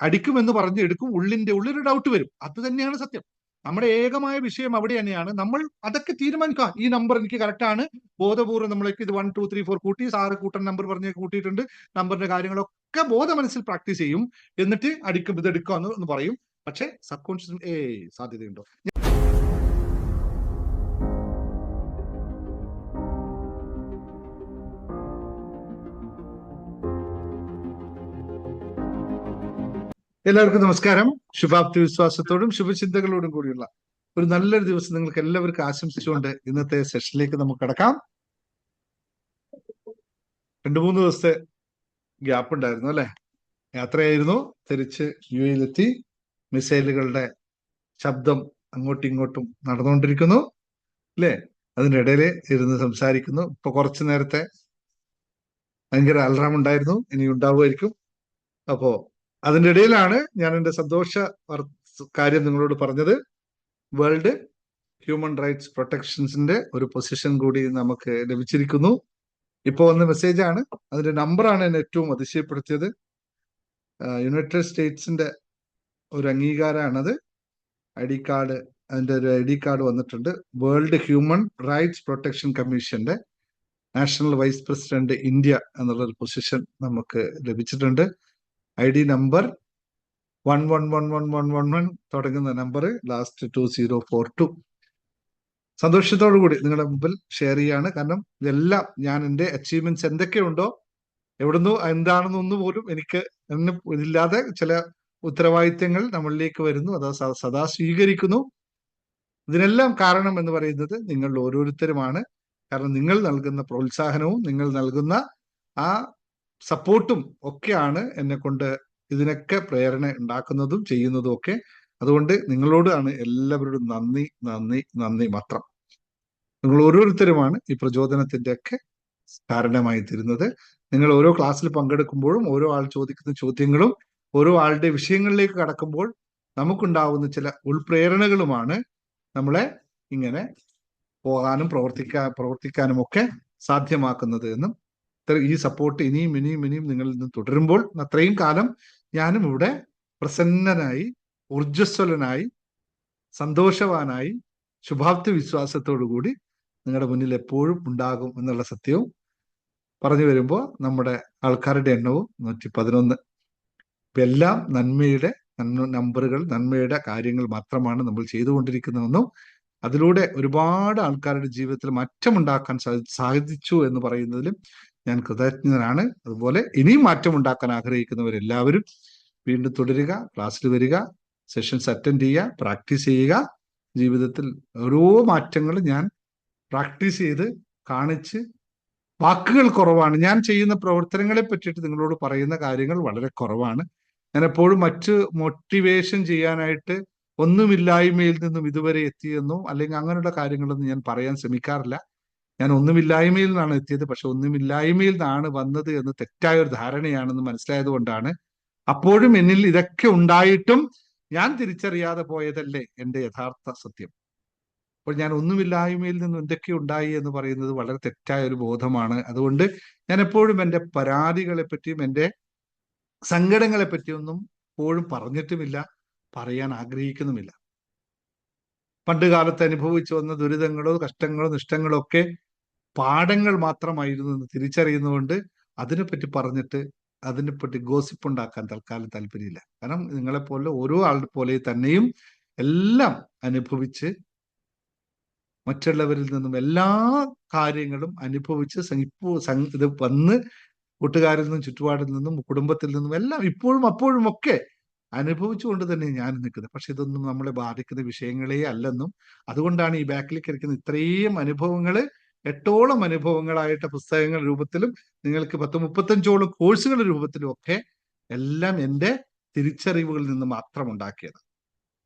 അടിക്കുമെന്ന് പറഞ്ഞ് എടുക്കും, ഉള്ളിന്റെ ഉള്ളിൽ ഡൗട്ട് വരും. അത് തന്നെയാണ് സത്യം. നമ്മുടെ ഏകമായ വിഷയം അവിടെ തന്നെയാണ്. നമ്മൾ അതൊക്കെ തീരുമാനിക്കാം. ഈ നമ്പർ എനിക്ക് കറക്റ്റ് ആണ്, ബോധപൂർവ്വം നമ്മളേക്ക് ഇത് 1 2 3 4 കൂട്ടി, സാറ് കൂട്ടൻ നമ്പർ പറഞ്ഞ് കൂട്ടിയിട്ടുണ്ട്, നമ്പറിന്റെ കാര്യങ്ങളൊക്കെ ബോധ മനസ്സിൽ പ്രാക്ടീസ് ചെയ്യും. എന്നിട്ട് അടിക്കും, ഇത് എടുക്കാന്ന് പറയും. പക്ഷെ സബ് കോൺഷ്യസ് സാധ്യതയുണ്ടോ? എല്ലാവർക്കും നമസ്കാരം. ശുഭാപ്തി വിശ്വാസത്തോടും ശുഭചിന്തകളോടും കൂടിയുള്ള ഒരു നല്ലൊരു ദിവസം നിങ്ങൾക്ക് എല്ലാവർക്കും ആശംസിച്ചുകൊണ്ട് ഇന്നത്തെ സെഷനിലേക്ക് നമുക്ക് കടക്കാം. 2-3 ദിവസത്തെ ഗ്യാപ്പ് ഉണ്ടായിരുന്നു അല്ലെ? യാത്രയായിരുന്നു. തിരിച്ച് യുഎയിലെത്തി. മിസൈലുകളുടെ ശബ്ദം അങ്ങോട്ടും ഇങ്ങോട്ടും നടന്നുകൊണ്ടിരിക്കുന്നു അല്ലെ? അതിൻ്റെ ഇടയിൽ ഇരുന്ന് സംസാരിക്കുന്നു. ഇപ്പൊ കുറച്ചു നേരത്തെ ഭയങ്കര അലറാം ഉണ്ടായിരുന്നു, ഇനി ഉണ്ടാവുമായിരിക്കും. അപ്പോ അതിൻ്റെ ഇടയിലാണ് ഞാൻ എൻ്റെ സന്തോഷ കാര്യം നിങ്ങളോട് പറഞ്ഞത്. വേൾഡ് ഹ്യൂമൻ റൈറ്റ്സ് പ്രൊട്ടക്ഷൻസിന്റെ ഒരു പൊസിഷൻ കൂടി നമുക്ക് ലഭിച്ചിരിക്കുന്നു. ഇപ്പൊ വന്ന മെസ്സേജാണ്, അതിന്റെ നമ്പറാണ് എന്നെ ഏറ്റവും അതിശയപ്പെടുത്തിയത്. യുണൈറ്റഡ് സ്റ്റേറ്റ്സിന്റെ ഒരു അംഗീകാരമാണത്. ID കാർഡ്, അതിന്റെ ഒരു ID കാർഡ് വന്നിട്ടുണ്ട്. വേൾഡ് ഹ്യൂമൻ റൈറ്റ്സ് പ്രൊട്ടക്ഷൻ കമ്മീഷന്റെ നാഷണൽ വൈസ് പ്രസിഡന്റ് ഇന്ത്യ എന്നുള്ളൊരു പൊസിഷൻ നമുക്ക് ലഭിച്ചിട്ടുണ്ട്. ID നമ്പർ 111111 തുടങ്ങുന്ന നമ്പർ, ലാസ്റ്റ് 2042. സന്തോഷത്തോടു കൂടി നിങ്ങളുടെ മുമ്പിൽ ഷെയർ ചെയ്യാണ്. കാരണം ഇതെല്ലാം ഞാൻ എൻ്റെ അച്ചീവ്മെന്റ്സ് എന്തൊക്കെയുണ്ടോ, എവിടുന്നോ എന്താണെന്നൊന്നും പോലും എനിക്ക് ഇതില്ലാതെ ചില ഉത്തരവാദിത്തങ്ങൾ നമ്മളിലേക്ക് വരുന്നു, അത് സദാ സ്വീകരിക്കുന്നു. ഇതിനെല്ലാം കാരണം എന്ന് പറയുന്നത് നിങ്ങൾ ഓരോരുത്തരുമാണ്. കാരണം നിങ്ങൾ നൽകുന്ന പ്രോത്സാഹനവും നിങ്ങൾ നൽകുന്ന ആ സപ്പോർട്ടും ഒക്കെയാണ് എന്നെ കൊണ്ട് ഇതിനൊക്കെ പ്രേരണ ഉണ്ടാക്കുന്നതും ചെയ്യുന്നതും ഒക്കെ. അതുകൊണ്ട് നിങ്ങളോടാണ് എല്ലാവരോടും നന്ദി നന്ദി നന്ദി മാത്രം. നിങ്ങൾ ഓരോരുത്തരുമാണ് ഈ പ്രചോദനത്തിന്റെ ഒക്കെ കാരണമായി തീരുന്നത്. നിങ്ങൾ ഓരോ ക്ലാസ്സിൽ പങ്കെടുക്കുമ്പോഴും ഓരോ ആൾ ചോദിക്കുന്ന ചോദ്യങ്ങളും ഓരോ ആളുടെ വിഷയങ്ങളിലേക്ക് കടക്കുമ്പോൾ നമുക്കുണ്ടാവുന്ന ചില ഉൾപ്രേരണകളുമാണ് നമ്മളെ ഇങ്ങനെ പോകാനും പ്രവർത്തിക്കാനും ഒക്കെ സാധ്യമാക്കുന്നത് എന്നും ഈ സപ്പോർട്ട് ഇനിയും ഇനിയും ഇനിയും നിങ്ങളിൽ നിന്ന് തുടരുമ്പോൾ അത്രയും കാലം ഞാനും ഇവിടെ പ്രസന്നനായി, ഊർജ്ജസ്വലനായി, സന്തോഷവാനായി, ശുഭാപ്തി വിശ്വാസത്തോടു കൂടി നിങ്ങളുടെ മുന്നിൽ എപ്പോഴും ഉണ്ടാകും എന്നുള്ള സത്യവും പറഞ്ഞു വരുമ്പോൾ നമ്മുടെ ആൾക്കാരുടെ എണ്ണവും 111. ഇപ്പൊ എല്ലാം നന്മയുടെ നമ്പറുകൾ, നന്മയുടെ കാര്യങ്ങൾ മാത്രമാണ് നമ്മൾ ചെയ്തുകൊണ്ടിരിക്കുന്നതെന്നും അതിലൂടെ ഒരുപാട് ആൾക്കാരുടെ ജീവിതത്തിൽ മാറ്റമുണ്ടാക്കാൻ സാധിച്ചു എന്ന് പറയുന്നതിലും ഞാൻ കൃതജ്ഞനാണ്. അതുപോലെ ഇനിയും മാറ്റമുണ്ടാക്കാൻ ആഗ്രഹിക്കുന്നവരെല്ലാവരും വീണ്ടും തുടരുക, ക്ലാസ്സിൽ വരിക, സെഷൻസ് അറ്റൻഡ് ചെയ്യുക, പ്രാക്ടീസ് ചെയ്യുക. ജീവിതത്തിൽ ഓരോ മാറ്റങ്ങളും ഞാൻ പ്രാക്ടീസ് ചെയ്ത് കാണിച്ച്, വാക്കുകൾ കുറവാണ്, ഞാൻ ചെയ്യുന്ന പ്രവർത്തനങ്ങളെ പറ്റിയിട്ട് നിങ്ങളോട് പറയുന്ന കാര്യങ്ങൾ വളരെ കുറവാണ്. ഞാൻ എപ്പോഴും മറ്റ് മോട്ടിവേഷൻ ചെയ്യാനായിട്ട് ഒന്നുമില്ലായ്മയിൽ നിന്നും ഇതുവരെ എത്തിയെന്നോ അല്ലെങ്കിൽ അങ്ങനെയുള്ള കാര്യങ്ങളൊന്നും ഞാൻ പറയാൻ ശ്രമിക്കാറില്ല. ഞാൻ ഒന്നുമില്ലായ്മയിൽ നിന്നാണ് എത്തിയത്, പക്ഷെ ഒന്നുമില്ലായ്മയിൽ നിന്നാണ് വന്നത് എന്ന് തെറ്റായ ഒരു ധാരണയാണെന്ന് മനസ്സിലായത് കൊണ്ടാണ്. അപ്പോഴും എന്നിൽ ഇതൊക്കെ ഉണ്ടായിട്ടും ഞാൻ തിരിച്ചറിയാതെ പോയതല്ലേ എൻ്റെ യഥാർത്ഥ സത്യം. അപ്പോൾ ഞാൻ ഒന്നുമില്ലായ്മയിൽ നിന്നും എന്തൊക്കെ ഉണ്ടായി എന്ന് പറയുന്നത് വളരെ തെറ്റായ ഒരു ബോധമാണ്. അതുകൊണ്ട് ഞാൻ എപ്പോഴും എൻ്റെ പരാതികളെ പറ്റിയും എൻ്റെ സങ്കടങ്ങളെ പറ്റിയൊന്നും എപ്പോഴും പറഞ്ഞിട്ടുമില്ല, പറയാൻ ആഗ്രഹിക്കുന്നുമില്ല. പണ്ട് കാലത്ത് അനുഭവിച്ചു വന്ന ദുരിതങ്ങളോ കഷ്ടങ്ങളോ നിഷ്ടങ്ങളോ ഒക്കെ പാഠങ്ങൾ മാത്രമായിരുന്നു എന്ന് തിരിച്ചറിയുന്നതുകൊണ്ട് അതിനെപ്പറ്റി പറഞ്ഞിട്ട് അതിനെപ്പറ്റി ഗോസിപ്പ് ഉണ്ടാക്കാൻ തൽക്കാലം താല്പര്യമില്ല. കാരണം നിങ്ങളെപ്പോലെ ഓരോ ആളുടെ പോലെ തന്നെയും എല്ലാം അനുഭവിച്ച് മറ്റുള്ളവരിൽ നിന്നും എല്ലാ കാര്യങ്ങളും അനുഭവിച്ച് ഇത് വന്ന് കൂട്ടുകാരിൽ നിന്നും ചുറ്റുപാടിൽ നിന്നും കുടുംബത്തിൽ നിന്നും എല്ലാം ഇപ്പോഴും അപ്പോഴും ഒക്കെ അനുഭവിച്ചുകൊണ്ട് തന്നെ ഞാൻ നിൽക്കുന്നത്. പക്ഷെ ഇതൊന്നും നമ്മളെ ബാധിക്കുന്ന വിഷയങ്ങളേ അല്ലെന്നും അതുകൊണ്ടാണ് ഈ ബാക്കിലേക്ക് ഇരിക്കുന്ന ഇത്രയും അനുഭവങ്ങൾ 8ഓളം അനുഭവങ്ങളായിട്ട് പുസ്തകങ്ങൾ രൂപത്തിലും നിങ്ങൾക്ക് 10-35ഓളം കോഴ്സുകളുടെ രൂപത്തിലും ഒക്കെ എല്ലാം എൻ്റെ തിരിച്ചറിവുകളിൽ നിന്ന് മാത്രം ഉണ്ടാക്കിയത്.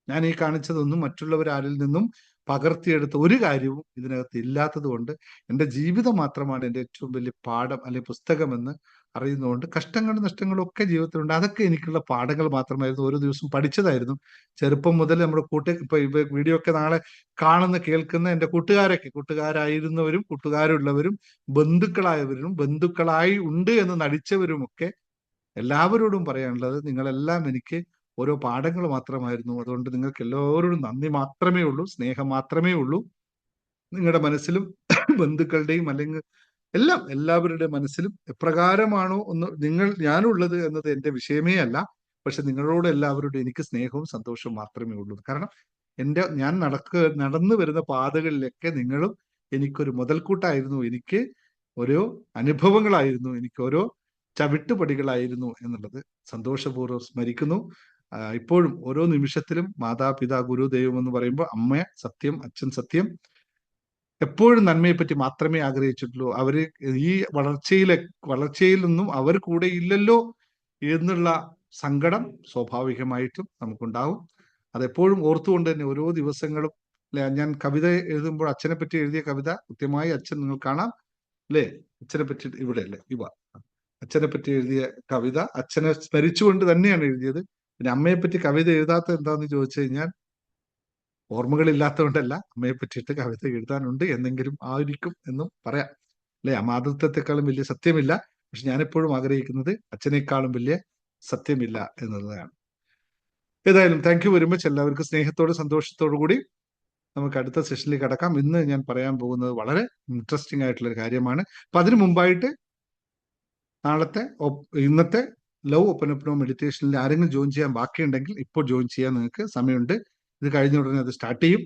ഞാൻ ഈ കാണിച്ചതൊന്നും മറ്റുള്ളവരാരിൽ നിന്നും പകർത്തിയെടുത്ത ഒരു കാര്യവും ഇതിനകത്ത് ഇല്ലാത്തത് കൊണ്ട് എൻ്റെ ജീവിതം മാത്രമാണ് എൻ്റെ ഏറ്റവും വലിയ പാഠം അല്ലെങ്കിൽ പുസ്തകമെന്ന് അറിയുന്നതുകൊണ്ട് കഷ്ടങ്ങളും നഷ്ടങ്ങളും ഒക്കെ ജീവിതത്തിലുണ്ട്. അതൊക്കെ എനിക്കുള്ള പാഠങ്ങൾ മാത്രമായിരുന്നു, ഓരോ ദിവസവും പഠിച്ചതായിരുന്നു. ചെറുപ്പം മുതൽ നമ്മുടെ ഇപ്പൊ വീഡിയോ ഒക്കെ നാളെ കാണുന്ന കേൾക്കുന്ന എൻ്റെ കൂട്ടുകാരായിരുന്നവരും കൂട്ടുകാരുള്ളവരും ബന്ധുക്കളായവരും ബന്ധുക്കളായി ഉണ്ട് എന്ന് നടിച്ചവരും ഒക്കെ എല്ലാവരോടും പറയാനുള്ളത്, നിങ്ങളെല്ലാം എനിക്ക് ഓരോ പാഠങ്ങൾ മാത്രമായിരുന്നു. അതുകൊണ്ട് നിങ്ങൾക്ക് എല്ലാവരോടും നന്ദി മാത്രമേ ഉള്ളൂ, സ്നേഹം മാത്രമേ ഉള്ളൂ. നിങ്ങളുടെ മനസ്സിലും ബന്ധുക്കളുടെയും അല്ലെങ്കിൽ എല്ലാവരുടെ മനസ്സിലും എപ്രകാരമാണോ ഞാനുള്ളത് എന്നത് എൻ്റെ വിഷയമേ അല്ല. പക്ഷെ നിങ്ങളോട് എല്ലാവരോടും എനിക്ക് സ്നേഹവും സന്തോഷവും മാത്രമേ ഉള്ളൂ. കാരണം ഞാൻ നടന്നു വരുന്ന പാതകളിലൊക്കെ നിങ്ങളും എനിക്കൊരു മുതൽക്കൂട്ടായിരുന്നു, എനിക്ക് ഓരോ അനുഭവങ്ങളായിരുന്നു, എനിക്ക് ഓരോ ചവിട്ടുപടികളായിരുന്നു എന്നുള്ളത് സന്തോഷപൂർവ്വം സ്മരിക്കുന്നു. ഇപ്പോഴും ഓരോ നിമിഷത്തിലും മാതാപിതാ ഗുരു ദൈവം എന്ന് പറയുമ്പോൾ അമ്മ സത്യം, അച്ഛൻ സത്യം, എപ്പോഴും നന്മയെപ്പറ്റി മാത്രമേ ആഗ്രഹിച്ചിട്ടുള്ളൂ. അവര് ഈ വളർച്ചയിൽ നിന്നും അവർ കൂടെ ഇല്ലല്ലോ എന്നുള്ള സങ്കടം സ്വാഭാവികമായിട്ടും നമുക്കുണ്ടാവും. അതെപ്പോഴും ഓർത്തുകൊണ്ട് തന്നെ ഓരോ ദിവസങ്ങളും, അല്ലെ, ഞാൻ കവിത എഴുതുമ്പോൾ അച്ഛനെ പറ്റി എഴുതിയ കവിത കൃത്യമായി അച്ഛൻ നിങ്ങൾ കാണാം, അല്ലേ, അച്ഛനെ പറ്റി ഇവിടെ അല്ലേ അച്ഛനെ പറ്റി എഴുതിയ കവിത അച്ഛനെ സ്മരിച്ചുകൊണ്ട് തന്നെയാണ് എഴുതിയത്. പിന്നെ അമ്മയെ പറ്റി കവിത എഴുതാത്ത എന്താന്ന് ചോദിച്ചു കഴിഞ്ഞാൽ ഓർമ്മകളില്ലാത്തതുകൊണ്ടല്ല, അമ്മയെ പറ്റിയിട്ട് കവിത എഴുതാനുണ്ട് എന്നെങ്കിലും ആയിരിക്കും എന്നും പറയാം, അല്ലെ. മാതൃത്വത്തെക്കാളും വലിയ സത്യമില്ല. പക്ഷെ ഞാനെപ്പോഴും ആഗ്രഹിക്കുന്നത് അച്ഛനേക്കാളും വലിയ സത്യമില്ല എന്നുള്ളതാണ്. ഏതായാലും താങ്ക് യു വെരി മച്ച്. എല്ലാവർക്കും സ്നേഹത്തോട് സന്തോഷത്തോടു കൂടി നമുക്ക് അടുത്ത സെഷനിലേക്ക് കടക്കാം. ഇന്ന് ഞാൻ പറയാൻ പോകുന്നത് വളരെ ഇൻട്രസ്റ്റിംഗ് ആയിട്ടുള്ള ഒരു കാര്യമാണ്. അപ്പൊ അതിനു മുമ്പായിട്ട് ഇന്നത്തെ ലവ് ഓപ്പൺ മെഡിറ്റേഷനിൽ ആരെങ്കിലും ജോയിൻ ചെയ്യാൻ ബാക്കിയുണ്ടെങ്കിൽ ഇപ്പോൾ ജോയിൻ ചെയ്യാൻ നിങ്ങൾക്ക് സമയമുണ്ട്. ഇത് കഴിഞ്ഞ ഉടനെ അത് സ്റ്റാർട്ട് ചെയ്യും.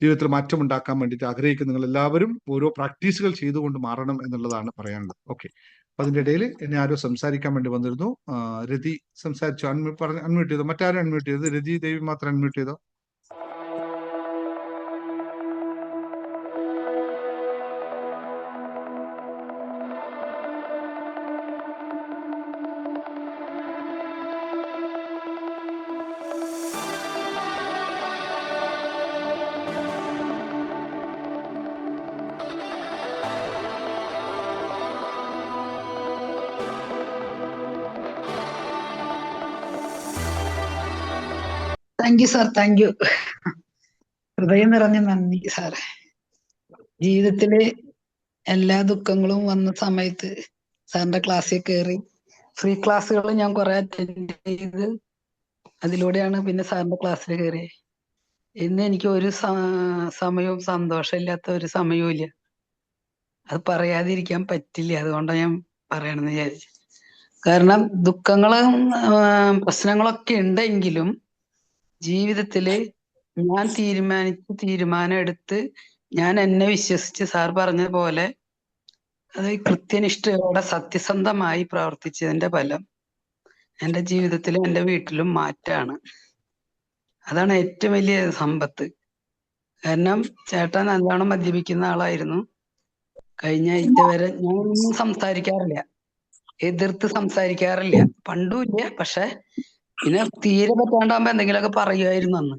ജീവിതത്തിൽ മാറ്റം ഉണ്ടാക്കാൻ വേണ്ടിയിട്ട് ആഗ്രഹിക്കുന്ന നിങ്ങൾ എല്ലാവരും ഓരോ പ്രാക്ടീസുകൾ ചെയ്തുകൊണ്ട് മാറണം എന്നുള്ളതാണ് പറയാനുള്ളത്. ഓക്കെ, അപ്പൊ അതിന്റെ ഇടയിൽ എന്നെ ആരോ സംസാരിക്കാൻ വേണ്ടി വന്നിരുന്നു. രതി സംസാരിച്ചു, അൺമ്യൂട്ട് ചെയ്തോ? മറ്റാരും അൺമ്യൂട്ട് ചെയ്തത്? രതി ദേവി മാത്രം അൺമ്യൂട്ട് ചെയ്തോ? Thank you sir, thank you. ഹൃദയം നിറഞ്ഞ നന്ദി സാറേ. ജീവിതത്തില് എല്ലാ ദുഃഖങ്ങളും വന്ന സമയത്ത് സാറിന്റെ ക്ലാസ്സിൽ കയറി ഫ്രീ ക്ലാസ്സുകൾ ഞാൻ കുറെ അറ്റൻഡ് ചെയ്ത് അതിലൂടെയാണ് പിന്നെ സാറിന്റെ ക്ലാസ്സിൽ കയറിയത്. ഇന്ന് എനിക്ക് ഒരു സമയവും സന്തോഷമില്ലാത്ത ഒരു സമയവും ഇല്ല. അത് പറയാതിരിക്കാൻ പറ്റില്ല, അതുകൊണ്ടാണ് ഞാൻ പറയണമെന്ന് വിചാരിച്ചു. കാരണം ദുഃഖങ്ങളും പ്രശ്നങ്ങളൊക്കെ ഉണ്ടെങ്കിലും ജീവിതത്തില് ഞാൻ തീരുമാനം എടുത്ത് ഞാൻ എന്നെ വിശ്വസിച്ച് സാർ പറഞ്ഞ പോലെ അത് കൃത്യനിഷ്ഠയോടെ സത്യസന്ധമായി പ്രവർത്തിച്ചതിന്റെ ഫലം എന്റെ ജീവിതത്തിലും എന്റെ വീട്ടിലും മാറ്റാണ്. അതാണ് ഏറ്റവും വലിയ സമ്പത്ത്. കാരണം ചേട്ടൻ നല്ലോണം മദ്യപിക്കുന്ന ആളായിരുന്നു. കഴിഞ്ഞ ആഴ്ച വരെ ഞാൻ ഒന്നും സംസാരിക്കാറില്ല, എതിർത്ത് സംസാരിക്കാറില്ല, പണ്ടും ഇല്ല. പക്ഷെ പിന്നെ തീരെ പറ്റാണ്ടാകുമ്പോ എന്തെങ്കിലുമൊക്കെ പറയുമായിരുന്നു അന്ന്.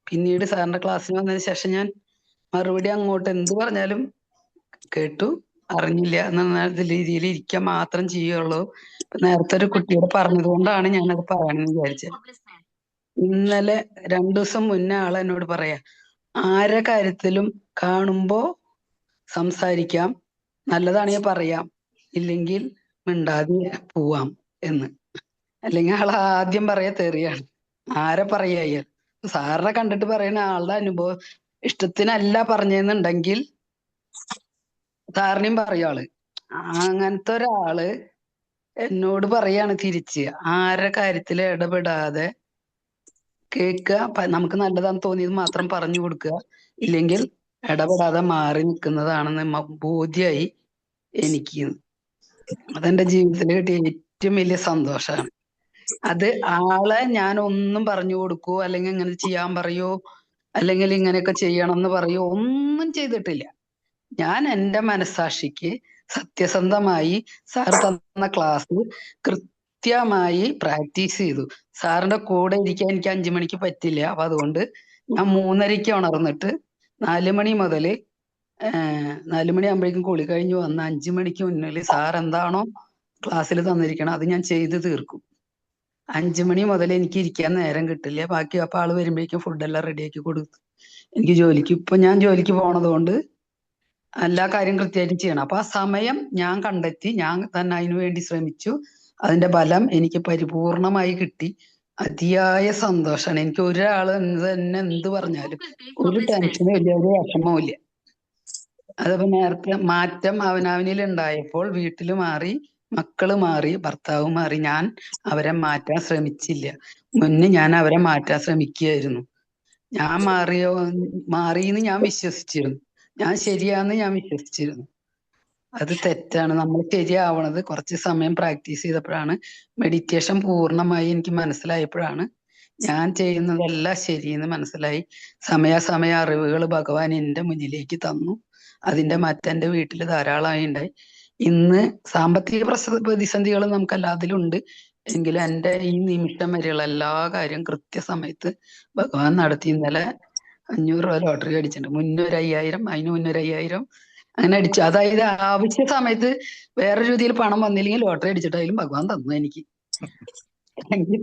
പിന്നീട് സാറിന്റെ ക്ലാസ്സിൽ വന്നതിന് ശേഷം ഞാൻ മറുപടി അങ്ങോട്ട് എന്ത് പറഞ്ഞാലും കേട്ടു, അറിഞ്ഞില്ല എന്ന രീതിയിൽ ഇരിക്കാൻ മാത്രം ചെയ്യുള്ളൂ. നേരത്തെ ഒരു കുട്ടിയോട് പറഞ്ഞത് കൊണ്ടാണ് ഞാനത് പറയാനെന്ന് വിചാരിച്ചത്. ഇന്നലെ 2 ദിവസം മുന്നേ ആള് എന്നോട് പറയാ, ആരെ കാര്യത്തിലും കാണുമ്പോ സംസാരിക്കാം, നല്ലതാണെങ്കിൽ പറയാം, ഇല്ലെങ്കിൽ മിണ്ടാതെ പോവാം എന്ന്. അല്ലെങ്കിൽ ആൾ ആദ്യം പറയാ തെറിയാണ്. ആരെ പറയാ? സാറിനെ കണ്ടിട്ട് പറയുന്ന ആളുടെ അനുഭവം ഇഷ്ടത്തിനല്ല പറഞ്ഞെന്നുണ്ടെങ്കിൽ സാറിനെയും പറയും ആള്. അങ്ങനത്തെ ഒരാള് എന്നോട് പറയാണ് തിരിച്ച്, ആരെ കാര്യത്തിൽ ഇടപെടാതെ കേൾക്കുക, നമുക്ക് നല്ലതാന്ന് തോന്നിയത് മാത്രം പറഞ്ഞു കൊടുക്കുക, ഇല്ലെങ്കിൽ ഇടപെടാതെ മാറി നിൽക്കുന്നതാണെന്ന് ബോധ്യായി എനിക്ക്. അതെന്റെ ജീവിതത്തിൽ കിട്ടിയ ഏറ്റവും വലിയ സന്തോഷമാണ്. അത് ആളെ ഞാൻ ഒന്നും പറഞ്ഞു കൊടുക്കോ അല്ലെങ്കിൽ ഇങ്ങനെ ചെയ്യാൻ പറയോ അല്ലെങ്കിൽ ഇങ്ങനെയൊക്കെ ചെയ്യണം എന്ന് പറയോ ഒന്നും ചെയ്തിട്ടില്ല. ഞാൻ എന്റെ മനസാക്ഷിക്ക് സത്യസന്ധമായി സാർ തന്ന ക്ലാസ് കൃത്യമായി പ്രാക്ടീസ് ചെയ്തു. സാറിന്റെ കൂടെ ഇരിക്കാൻ എനിക്ക് 5 മണിക്ക് പറ്റില്ല. അപ്പൊ അതുകൊണ്ട് ഞാൻ 3:30 ഉണർന്നിട്ട് 4 മണി മുതല് 4 മണി ആകുമ്പോഴേക്കും കുളി കഴിഞ്ഞു വന്ന് 5 മണിക്ക് മുന്നിൽ സാർ എന്താണോ ക്ലാസ്സിൽ തന്നിരിക്കണം അത് ഞാൻ ചെയ്ത് തീർക്കും. 5 മണി മുതൽ എനിക്ക് ഇരിക്കാൻ നേരം കിട്ടില്ല. ബാക്കി അപ്പൊ ആള് വരുമ്പോഴേക്കും ഫുഡെല്ലാം റെഡിയാക്കി കൊടുത്തു. എനിക്ക് ഇപ്പൊ ഞാൻ ജോലിക്ക് പോണത് കൊണ്ട് എല്ലാ കാര്യം കൃത്യമായിട്ട് ചെയ്യണം. അപ്പൊ ആ സമയം ഞാൻ കണ്ടെത്തി, ഞാൻ തന്നെ അതിനു വേണ്ടി ശ്രമിച്ചു. അതിന്റെ ഫലം എനിക്ക് പരിപൂർണമായി കിട്ടി. അതിയായ സന്തോഷാണ്. എനിക്ക് ഒരാള് തന്നെ എന്ത് പറഞ്ഞാലും ഒരു ടെൻഷനും ഇല്ല, ഒരു വിഷമവും ഇല്ല. അതപ്പോ നേരത്തെ മാറ്റം അവനവനിൽ ഉണ്ടായപ്പോൾ വീട്ടില് മാറി, മക്കള് മാറി, ഭർത്താവ് മാറി. ഞാൻ അവരെ മാറ്റാൻ ശ്രമിച്ചില്ല. മുന്നേ ഞാൻ അവരെ മാറ്റാൻ ശ്രമിക്കുകയായിരുന്നു. ഞാൻ മാറിയെന്ന് ഞാൻ വിശ്വസിച്ചിരുന്നു. ഞാൻ ശരിയാന്ന് ഞാൻ വിശ്വസിച്ചിരുന്നു. അത് തെറ്റാണ്. നമ്മൾ ശരിയാവണത് കുറച്ച് സമയം പ്രാക്ടീസ് ചെയ്തപ്പോഴാണ്, മെഡിറ്റേഷൻ പൂർണ്ണമായി എനിക്ക് മനസ്സിലായപ്പോഴാണ് ഞാൻ ചെയ്യുന്നതെല്ലാം ശരിയെന്ന് മനസ്സിലായി. സമയാസമയ അറിവുകൾ ഭഗവാൻ എന്റെ മുന്നിലേക്ക് തന്നു. അതിന്റെ മാറ്റം എന്റെ വീട്ടിൽ ധാരാളമായി ഉണ്ടായി. ഇന്ന് സാമ്പത്തിക പ്രതിസന്ധികൾ നമുക്ക് എല്ലാത്തിലും ഉണ്ട്. എങ്കിലും എന്റെ ഈ നിമിഷം വരെയുള്ള എല്ലാ കാര്യം കൃത്യസമയത്ത് ഭഗവാൻ നടത്തി. ഇന്നലെ 500 രൂപ ലോട്ടറി അടിച്ചിട്ടുണ്ട്. മുന്നേ ഒരു 5000, അതിന് മുന്നേ ഒരു 5000 അങ്ങനെ അടിച്ചു. അതായത് ആവശ്യ സമയത്ത് വേറെ രീതിയിൽ പണം വന്നില്ലെങ്കിൽ ലോട്ടറി അടിച്ചിട്ടായാലും ഭഗവാൻ തന്നു എനിക്ക്.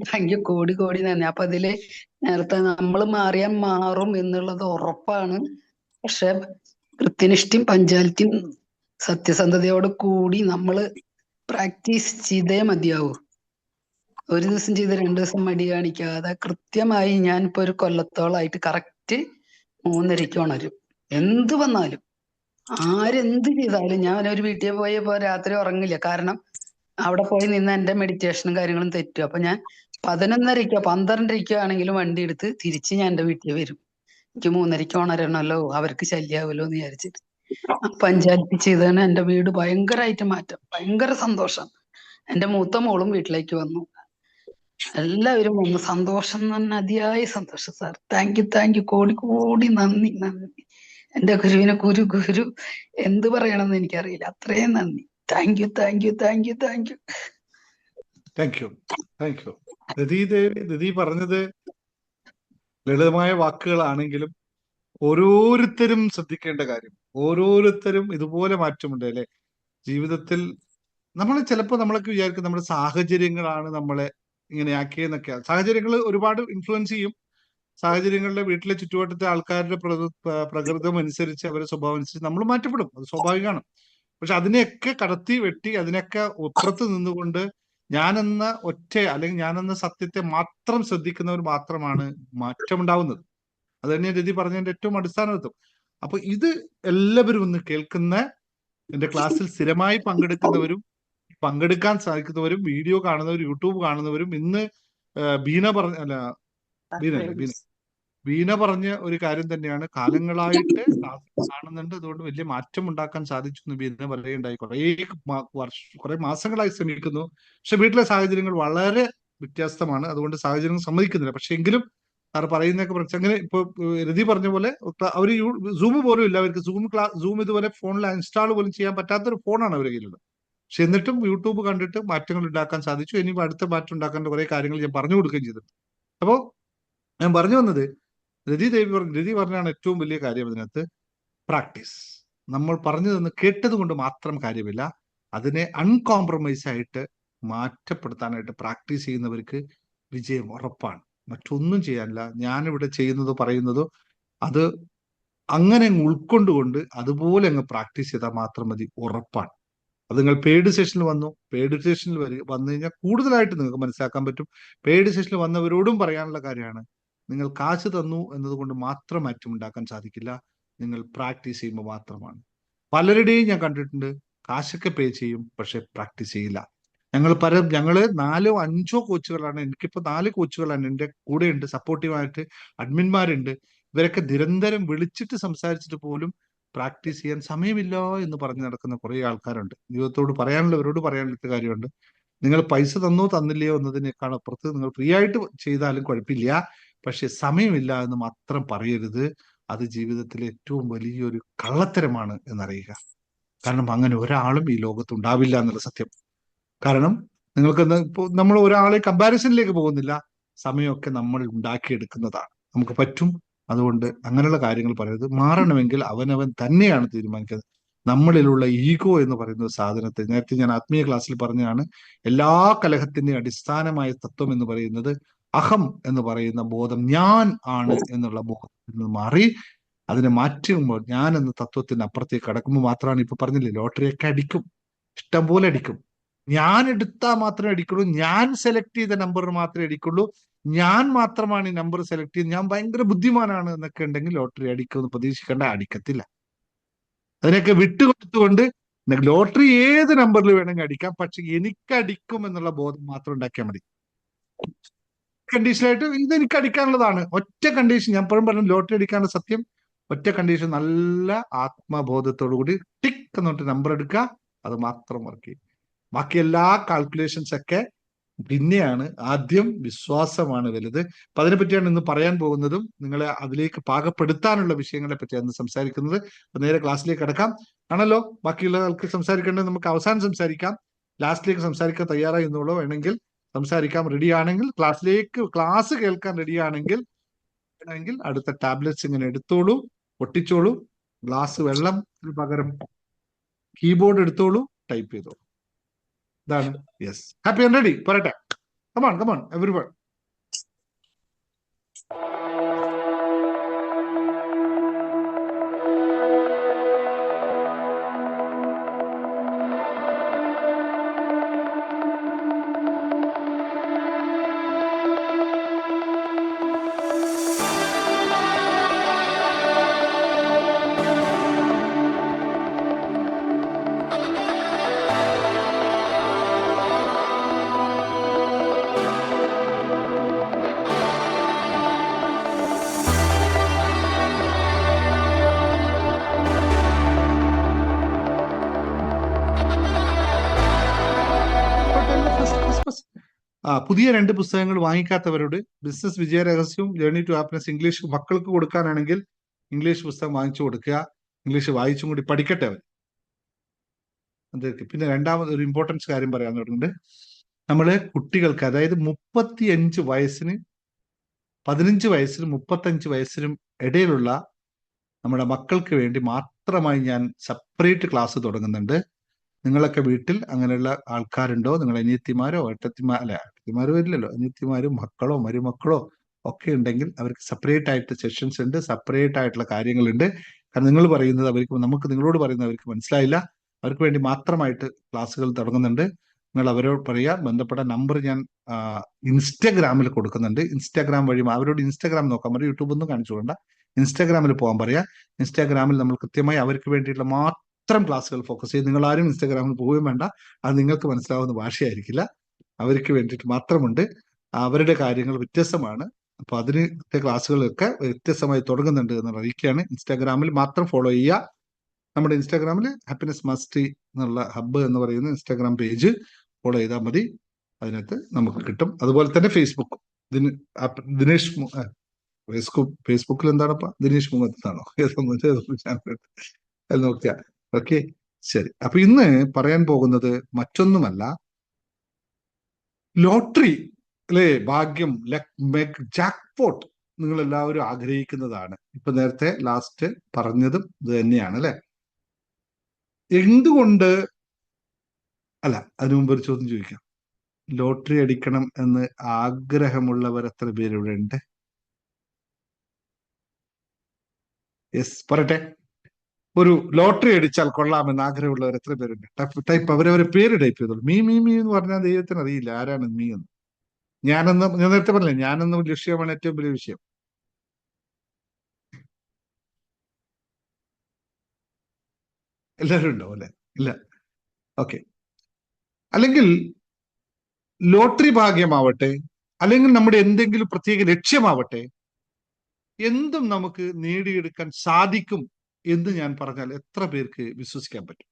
താങ്ക് യു, കോടി കോടി നന്ദി. അപ്പൊ അതില് നേരത്തെ നമ്മൾ മാറിയാൽ മാറും എന്നുള്ളത് ഉറപ്പാണ്. പക്ഷെ കൃത്യനിഷ്ഠയും പഞ്ചായത്തിയും സത്യസന്ധതയോട് കൂടി നമ്മൾ പ്രാക്ടീസ് ചെയ്തേ മതിയാവൂ. ഒരു ദിവസം ചെയ്ത് 2 ദിവസം മടി കാണിക്കാതെ കൃത്യമായി ഞാൻ ഇപ്പൊ ഒരു കൊല്ലത്തോളായിട്ട് കറക്റ്റ് 3:30 ഉണരും. എന്ത് വന്നാലും ആരെന്ത് ചെയ്താലും ഞാൻ ഒരു വീട്ടിൽ പോയപ്പോ രാത്രി ഉറങ്ങില്ല. കാരണം അവിടെ പോയി നിന്ന് എന്റെ മെഡിറ്റേഷനും കാര്യങ്ങളും തെറ്റും. അപ്പൊ ഞാൻ 11:30 12:30 ആണെങ്കിലും വണ്ടി എടുത്ത് തിരിച്ച് ഞാൻ എന്റെ വീട്ടിൽ വരും. എനിക്ക് 3:30 ഉണരണല്ലോ, അവർക്ക് ശല്യാവല്ലോ എന്ന് വിചാരിച്ചിട്ട്. പഞ്ചായത്ത് ചെയ്തതാണ് എന്റെ വീട് ഭയങ്കരമായിട്ട് മാറ്റം, ഭയങ്കര സന്തോഷം. എന്റെ മൂത്ത മോളും വീട്ടിലേക്ക് വന്നു. എല്ലാവരും വന്നു. സന്തോഷം എന്ന് പറഞ്ഞാൽ അതിയായ സന്തോഷം സാർ. താങ്ക് യു, കോടി കോടി നന്ദി നന്ദി. എന്റെ ഗുരുവിനെ ഗുരു എന്ത് പറയണമെന്ന് എനിക്കറിയില്ല. അത്രയും നന്ദി. Thank you. രതി പറഞ്ഞത് ലളിതമായ വാക്കുകളാണെങ്കിലും ഓരോരുത്തരും ശ്രദ്ധിക്കേണ്ട കാര്യം, ഓരോരുത്തരും ഇതുപോലെ മാറ്റമുണ്ട് അല്ലെ ജീവിതത്തിൽ. നമ്മൾ ചിലപ്പോൾ നമ്മളൊക്കെ വിചാരിക്കും നമ്മുടെ സാഹചര്യങ്ങളാണ് നമ്മളെ ഇങ്ങനെയാക്കിയെന്നൊക്കെ. സാഹചര്യങ്ങൾ ഒരുപാട് ഇൻഫ്ലുവൻസ് ചെയ്യും. സാഹചര്യങ്ങളുടെ വീട്ടിലെ ചുറ്റുവട്ടത്തെ ആൾക്കാരുടെ പ്രകൃതം അനുസരിച്ച്, അവരുടെ സ്വഭാവം അനുസരിച്ച് നമ്മൾ മാറ്റപ്പെടും. അത് സ്വാഭാവികമാണ്. പക്ഷെ അതിനെയൊക്കെ കടത്തി വെട്ടി അതിനൊക്കെ ഒപ്പുറത്ത് നിന്നുകൊണ്ട് ഞാനെന്ന അല്ലെങ്കിൽ ഞാനെന്ന സത്യത്തെ മാത്രം ശ്രദ്ധിക്കുന്നവർ മാത്രമാണ് മാറ്റമുണ്ടാവുന്നത്. അത് തന്നെ രതി പറഞ്ഞതിന്റെ ഏറ്റവും അടിസ്ഥാനത്വം. അപ്പൊ ഇത് എല്ലാവരും ഒന്ന് കേൾക്കുന്ന, എന്റെ ക്ലാസ്സിൽ സ്ഥിരമായി പങ്കെടുക്കാൻ സാധിക്കുന്നവരും, വീഡിയോ കാണുന്നവരും, യൂട്യൂബ് കാണുന്നവരും, ഇന്ന് ബീന പറഞ്ഞ ഒരു കാര്യം തന്നെയാണ്. കാലങ്ങളായിട്ട് കാണുന്നുണ്ട്, അതുകൊണ്ട് വലിയ മാറ്റം ഉണ്ടാക്കാൻ സാധിച്ചു എന്ന് ബീന പറയുകയുണ്ടായി. കുറെ മാസങ്ങളായി ശ്രമിക്കുന്നു. പക്ഷെ വീട്ടിലെ സാഹചര്യങ്ങൾ വളരെ വ്യത്യസ്തമാണ്. അതുകൊണ്ട് സാഹചര്യങ്ങൾ സമ്മതിക്കുന്നില്ല. പക്ഷെ എങ്കിലും സാർ പറയുന്നതൊക്കെ അങ്ങനെ ഇപ്പൊ രതി പറഞ്ഞ പോലെ അവർ സൂം പോലും ഇല്ല അവർക്ക്. സൂം ഇതുപോലെ ഫോണിൽ ഇൻസ്റ്റാൾ പോലും ചെയ്യാൻ പറ്റാത്തൊരു ഫോണാണ് അവരുടെ കയ്യിലുള്ളത്. പക്ഷെ എന്നിട്ടും യൂട്യൂബ് കണ്ടിട്ട് മാറ്റങ്ങൾ ഉണ്ടാക്കാൻ സാധിച്ചു. ഇനി അടുത്ത മാറ്റം ഉണ്ടാക്കേണ്ട കുറെ കാര്യങ്ങൾ ഞാൻ പറഞ്ഞു കൊടുക്കുകയും ചെയ്തിട്ടുണ്ട്. അപ്പോൾ ഞാൻ പറഞ്ഞു വന്നത്, രതി പറഞ്ഞാണ് ഏറ്റവും വലിയ കാര്യം ഇതിനകത്ത്. പ്രാക്ടീസ്. നമ്മൾ പറഞ്ഞു തന്ന് കേട്ടത് കൊണ്ട് മാത്രം കാര്യമില്ല. അതിനെ അൺകോംപ്രമൈസ് ആയിട്ട് മാറ്റപ്പെടുത്താനായിട്ട് പ്രാക്ടീസ് ചെയ്യുന്നവർക്ക് വിജയം ഉറപ്പാണ്. മറ്റൊന്നും ചെയ്യാനില്ല. ഞാനിവിടെ ചെയ്യുന്നതോ പറയുന്നതോ അത് അങ്ങനെ ഉൾക്കൊണ്ടുകൊണ്ട് അതുപോലെ അങ്ങ് പ്രാക്ടീസ് ചെയ്താൽ മാത്രം മതി, ഉറപ്പാണ്. അത് നിങ്ങൾ പെയ്ഡ് സെഷനിൽ വന്നു കഴിഞ്ഞാൽ കൂടുതലായിട്ട് നിങ്ങൾക്ക് മനസ്സിലാക്കാൻ പറ്റും. പെയ്ഡ് സെഷനിൽ വന്നവരോടും പറയാനുള്ള കാര്യമാണ്, നിങ്ങൾ കാശ് തന്നു എന്നതുകൊണ്ട് മാത്രം മാറ്റം ഉണ്ടാക്കാൻ സാധിക്കില്ല. നിങ്ങൾ പ്രാക്ടീസ് ചെയ്യുമ്പോൾ മാത്രമാണ്. പലരുടെയും ഞാൻ കണ്ടിട്ടുണ്ട്, കാശൊക്കെ പേ ചെയ്യും പക്ഷെ പ്രാക്ടീസ് ചെയ്യില്ല. ഞങ്ങള് 4 5 കോച്ചുകളാണ്. എനിക്കിപ്പോ 4 കോച്ചുകളാണ് എൻ്റെ കൂടെ ഉണ്ട്. സപ്പോർട്ടീവായിട്ട് അഡ്മിന്മാരുണ്ട്. ഇവരൊക്കെ നിരന്തരം വിളിച്ചിട്ട് സംസാരിച്ചിട്ട് പോലും പ്രാക്ടീസ് ചെയ്യാൻ സമയമില്ല എന്ന് പറഞ്ഞു നടക്കുന്ന കുറെ ആൾക്കാരുണ്ട്. ജീവിതത്തോട് പറയാനുള്ളവരോട് പറയാനുള്ള കാര്യമുണ്ട്, നിങ്ങൾ പൈസ തന്നോ തന്നില്ലയോ എന്നതിനേക്കാൾ അപ്പുറത്ത് നിങ്ങൾ ഫ്രീ ആയിട്ട് ചെയ്താലും കുഴപ്പമില്ല, പക്ഷെ സമയമില്ല എന്ന് മാത്രം പറയരുത്. അത് ജീവിതത്തിലെ ഏറ്റവും വലിയൊരു കള്ളത്തരമാണ് എന്നറിയുക. കാരണം അങ്ങനെ ഒരാളും ഈ ലോകത്ത് ഉണ്ടാവില്ല എന്നുള്ള സത്യം. കാരണം നിങ്ങൾക്ക് ഇപ്പോൾ നമ്മൾ ഒരാളെ കമ്പാരിസണിലേക്ക് പോകുന്നില്ല. സമയമൊക്കെ നമ്മൾ ഉണ്ടാക്കിയെടുക്കുന്നതാണ്. നമുക്ക് പറ്റും. അതുകൊണ്ട് അങ്ങനെയുള്ള കാര്യങ്ങൾ പറയരുത്. മാറണമെങ്കിൽ അവനവൻ തന്നെയാണ് തീരുമാനിക്കുന്നത്. നമ്മളിലുള്ള ഈഗോ എന്ന് പറയുന്ന സാധനത്തെ, നേരത്തെ ഞാൻ ആത്മീയ ക്ലാസ്സിൽ പറഞ്ഞതാണ്, എല്ലാ കലഹത്തിന്റെയും അടിസ്ഥാനമായ തത്വം എന്ന് പറയുന്നത് അഹം എന്ന് പറയുന്ന ബോധം, ഞാൻ ആണ് എന്നുള്ള ബോധത്തിൽ നിന്ന് മാറി അതിനെ മാറ്റുമ്പോൾ, ഞാൻ എന്ന തത്വത്തിന് അപ്പുറത്തേക്ക് കടക്കുമ്പോൾ മാത്രമാണ്, ഇപ്പൊ പറഞ്ഞില്ലേ ലോട്ടറിയൊക്കെ അടിക്കും, ഇഷ്ടം പോലെ അടിക്കും. ഞാൻ എടുത്താൽ മാത്രമേ അടിക്കുള്ളൂ, ഞാൻ സെലക്ട് ചെയ്ത നമ്പർ മാത്രമേ അടിക്കുള്ളൂ, ഞാൻ മാത്രമാണ് ഈ നമ്പർ സെലക്ട് ചെയ്ത്, ഞാൻ ഭയങ്കര ബുദ്ധിമാനാണ് എന്നൊക്കെ ഉണ്ടെങ്കിൽ ലോട്ടറി അടിക്കുമെന്ന് പ്രതീക്ഷിക്കേണ്ട, അടിക്കത്തില്ല. അതിനൊക്കെ വിട്ടുകൊടുത്തുകൊണ്ട് ലോട്ടറി ഏത് നമ്പറിൽ വേണമെങ്കിൽ അടിക്കാം, പക്ഷെ എനിക്ക് അടിക്കും എന്നുള്ള ബോധം മാത്രം ഉണ്ടാക്കിയാൽ മതി. കണ്ടീഷനായിട്ട് ഇത് എനിക്ക് അടിക്കാനുള്ളതാണ്, ഒറ്റ കണ്ടീഷൻ. ഞാൻ എപ്പോഴും പറഞ്ഞു ലോട്ടറി അടിക്കാനുള്ള സത്യം ഒറ്റ കണ്ടീഷൻ, നല്ല ആത്മബോധത്തോടു കൂടി ടിക്ക് എന്ന് പറഞ്ഞിട്ട് നമ്പർ എടുക്കുക, അത് മാത്രം വർക്ക് ചെയ്യും. ബാക്കി എല്ലാ കാൽക്കുലേഷൻസ് ഒക്കെ പിന്നെയാണ്. ആദ്യം വിശ്വാസമാണ് വലുത്. അപ്പൊ അതിനെ പറ്റിയാണ് ഇന്ന് പറയാൻ പോകുന്നതും നിങ്ങളെ അതിലേക്ക് പാകപ്പെടുത്താനുള്ള വിഷയങ്ങളെ പറ്റിയാണ് സംസാരിക്കുന്നത്. അപ്പൊ നേരെ ക്ലാസ്സിലേക്ക് കിടക്കാം ആണല്ലോ. ബാക്കിയുള്ള ആൾക്ക് സംസാരിക്കേണ്ടത് നമുക്ക് അവസാനം സംസാരിക്കാം. ലാസ്റ്റിലേക്ക് സംസാരിക്കാൻ തയ്യാറായി എന്നുള്ളൂ, വേണമെങ്കിൽ സംസാരിക്കാം. റെഡി ആണെങ്കിൽ ക്ലാസ് കേൾക്കാൻ റെഡി ആണെങ്കിൽ അടുത്ത ടാബ്ലറ്റ്സ് ഇങ്ങനെ എടുത്തോളൂ, പൊട്ടിച്ചോളൂ. ഗ്ലാസ് വെള്ളത്തിന് പകരം കീബോർഡ് എടുത്തോളൂ, ടൈപ്പ് ചെയ്തോളൂ. ഇതാണ്. Yes, happy and ready. പറയട്ടെ. Come on everyone. പുതിയ 2 പുസ്തകങ്ങൾ വാങ്ങിക്കാത്തവരോട് ബിസിനസ് വിജയ രഹസ്യവും ജേർണി ടു ഹാപ്പിനെസ് ഇംഗ്ലീഷ് മക്കൾക്ക് കൊടുക്കാനാണെങ്കിൽ ഇംഗ്ലീഷ് പുസ്തകം വാങ്ങിച്ചു കൊടുക്കുക. ഇംഗ്ലീഷ് വായിച്ചും കൂടി പഠിക്കട്ടെ അവർ. പിന്നെ രണ്ടാമത് ഒരു ഇമ്പോർട്ടൻസ് കാര്യം പറയാൻ തുടങ്ങുന്നുണ്ട്. നമ്മള് കുട്ടികൾക്ക്, അതായത് 35 വയസ്സിന് 15 വയസ്സിനും 35 വയസ്സിനും ഇടയിലുള്ള നമ്മുടെ മക്കൾക്ക് വേണ്ടി മാത്രമായി ഞാൻ സെപ്പറേറ്റ് ക്ലാസ് തുടങ്ങുന്നുണ്ട്. നിങ്ങളൊക്കെ വീട്ടിൽ അങ്ങനെയുള്ള ആൾക്കാരുണ്ടോ? നിങ്ങൾ അനിയത്തിമാരോ ഏട്ടത്തിമാരോ വരില്ലല്ലോ, അനിയത്തിമാരും മക്കളോ മരുമക്കളോ ഒക്കെ ഉണ്ടെങ്കിൽ അവർക്ക് സെപ്പറേറ്റ് ആയിട്ട് സെഷൻസ് ഉണ്ട്, സെപ്പറേറ്റ് ആയിട്ടുള്ള കാര്യങ്ങളുണ്ട്. കാരണം നിങ്ങൾ പറയുന്നത് നിങ്ങളോട് പറയുന്നത് അവർക്ക് മനസ്സിലായില്ല. അവർക്ക് വേണ്ടി മാത്രമായിട്ട് ക്ലാസ്സുകൾ തുടങ്ങുന്നുണ്ട്. നിങ്ങൾ അവരോട് പറയുക. ബന്ധപ്പെട്ട നമ്പർ ഞാൻ ഇൻസ്റ്റഗ്രാമിൽ കൊടുക്കുന്നുണ്ട്. ഇൻസ്റ്റാഗ്രാം വഴി അവരോട് ഇൻസ്റ്റാഗ്രാം നോക്കാൻ പറയും. യൂട്യൂബ് ഒന്നും കാണിച്ചു കൊണ്ട, ഇൻസ്റ്റാഗ്രാമിൽ പോകാൻ പറയാ. ഇൻസ്റ്റാഗ്രാമിൽ നമ്മൾ കൃത്യമായി അവർക്ക് വേണ്ടിയിട്ടുള്ള മാത്രം ക്ലാസ്സുകൾ ഫോക്കസ് ചെയ്ത്, നിങ്ങൾ ആരും ഇൻസ്റ്റാഗ്രാമിൽ പോവുകയും വേണ്ട. അത് നിങ്ങൾക്ക് മനസ്സിലാവുന്ന ഭാഷയായിരിക്കില്ല. അവർക്ക് വേണ്ടിയിട്ട് മാത്രമുണ്ട്. അവരുടെ കാര്യങ്ങൾ വ്യത്യസ്തമാണ്. അപ്പൊ അതിന് ക്ലാസ്സുകളൊക്കെ വ്യത്യസ്തമായി തുടങ്ങുന്നുണ്ട് എന്ന് അറിയിക്കുകയാണ്. ഇൻസ്റ്റാഗ്രാമിൽ മാത്രം ഫോളോ ചെയ്യുക. നമ്മുടെ ഇൻസ്റ്റാഗ്രാമിൽ ഹാപ്പിനെസ് മാസ്റ്ററി എന്നുള്ള ഹബ്ബ് എന്ന് പറയുന്ന ഇൻസ്റ്റാഗ്രാം പേജ് ഫോളോ ചെയ്താൽ മതി. അതിനകത്ത് നമുക്ക് കിട്ടും. അതുപോലെ തന്നെ ഫേസ്ബുക്കും ദിനേഷ് ഫേസ്ബുക്കിൽ എന്താണപ്പ ദിനേഷ് മുഖത്താണോ അത് നോക്കിയ. ഓക്കെ, ശരി. അപ്പൊ ഇന്ന് പറയാൻ പോകുന്നത് മറ്റൊന്നുമല്ല, ലോട്ടറി അല്ലേ, ഭാഗ്യം, ജാക്ക്പോട്ട് നിങ്ങൾ എല്ലാവരും ആഗ്രഹിക്കുന്നതാണ്. ഇപ്പൊ നേരത്തെ ലാസ്റ്റ് പറഞ്ഞതും ഇത് തന്നെയാണ് അല്ലെ. എന്തുകൊണ്ട് അല്ല, അതിനു മുമ്പ് ഒരു ചോദ്യം ചോദിക്കാം. ലോട്ടറി അടിക്കണം എന്ന് ആഗ്രഹമുള്ളവർ എത്ര പേരിവിടെ ഉണ്ട്? യെസ്, പറയട്ടെ. ഒരു ലോട്ടറി അടിച്ചാൽ കൊള്ളാമെന്ന് ആഗ്രഹമുള്ളവർ എത്ര പേരുണ്ട്? ടൈപ്പ് അവരവരെ പേര് ടൈപ്പ് ചെയ്തോളൂ. മീ എന്ന് പറഞ്ഞാൽ ദൈവത്തിന് അറിയില്ല ആരാണ് മീ എന്ന്. ഞാൻ നേരത്തെ പറഞ്ഞില്ലേ, ഞാനെന്ന ലക്ഷ്യമാണ് ഏറ്റവും വലിയ വിഷയം. എല്ലാവരും ഉണ്ടോ അല്ലെ? ഇല്ല. ഓക്കെ. അല്ലെങ്കിൽ ലോട്ടറി ഭാഗ്യമാവട്ടെ, അല്ലെങ്കിൽ നമ്മുടെ എന്തെങ്കിലും പ്രത്യേക ലക്ഷ്യമാവട്ടെ, എന്തും നമുക്ക് നേടിയെടുക്കാൻ സാധിക്കും എന്ന് ഞാൻ പറഞ്ഞാൽ എത്ര പേർക്ക് വിശ്വസിക്കാൻ പറ്റും?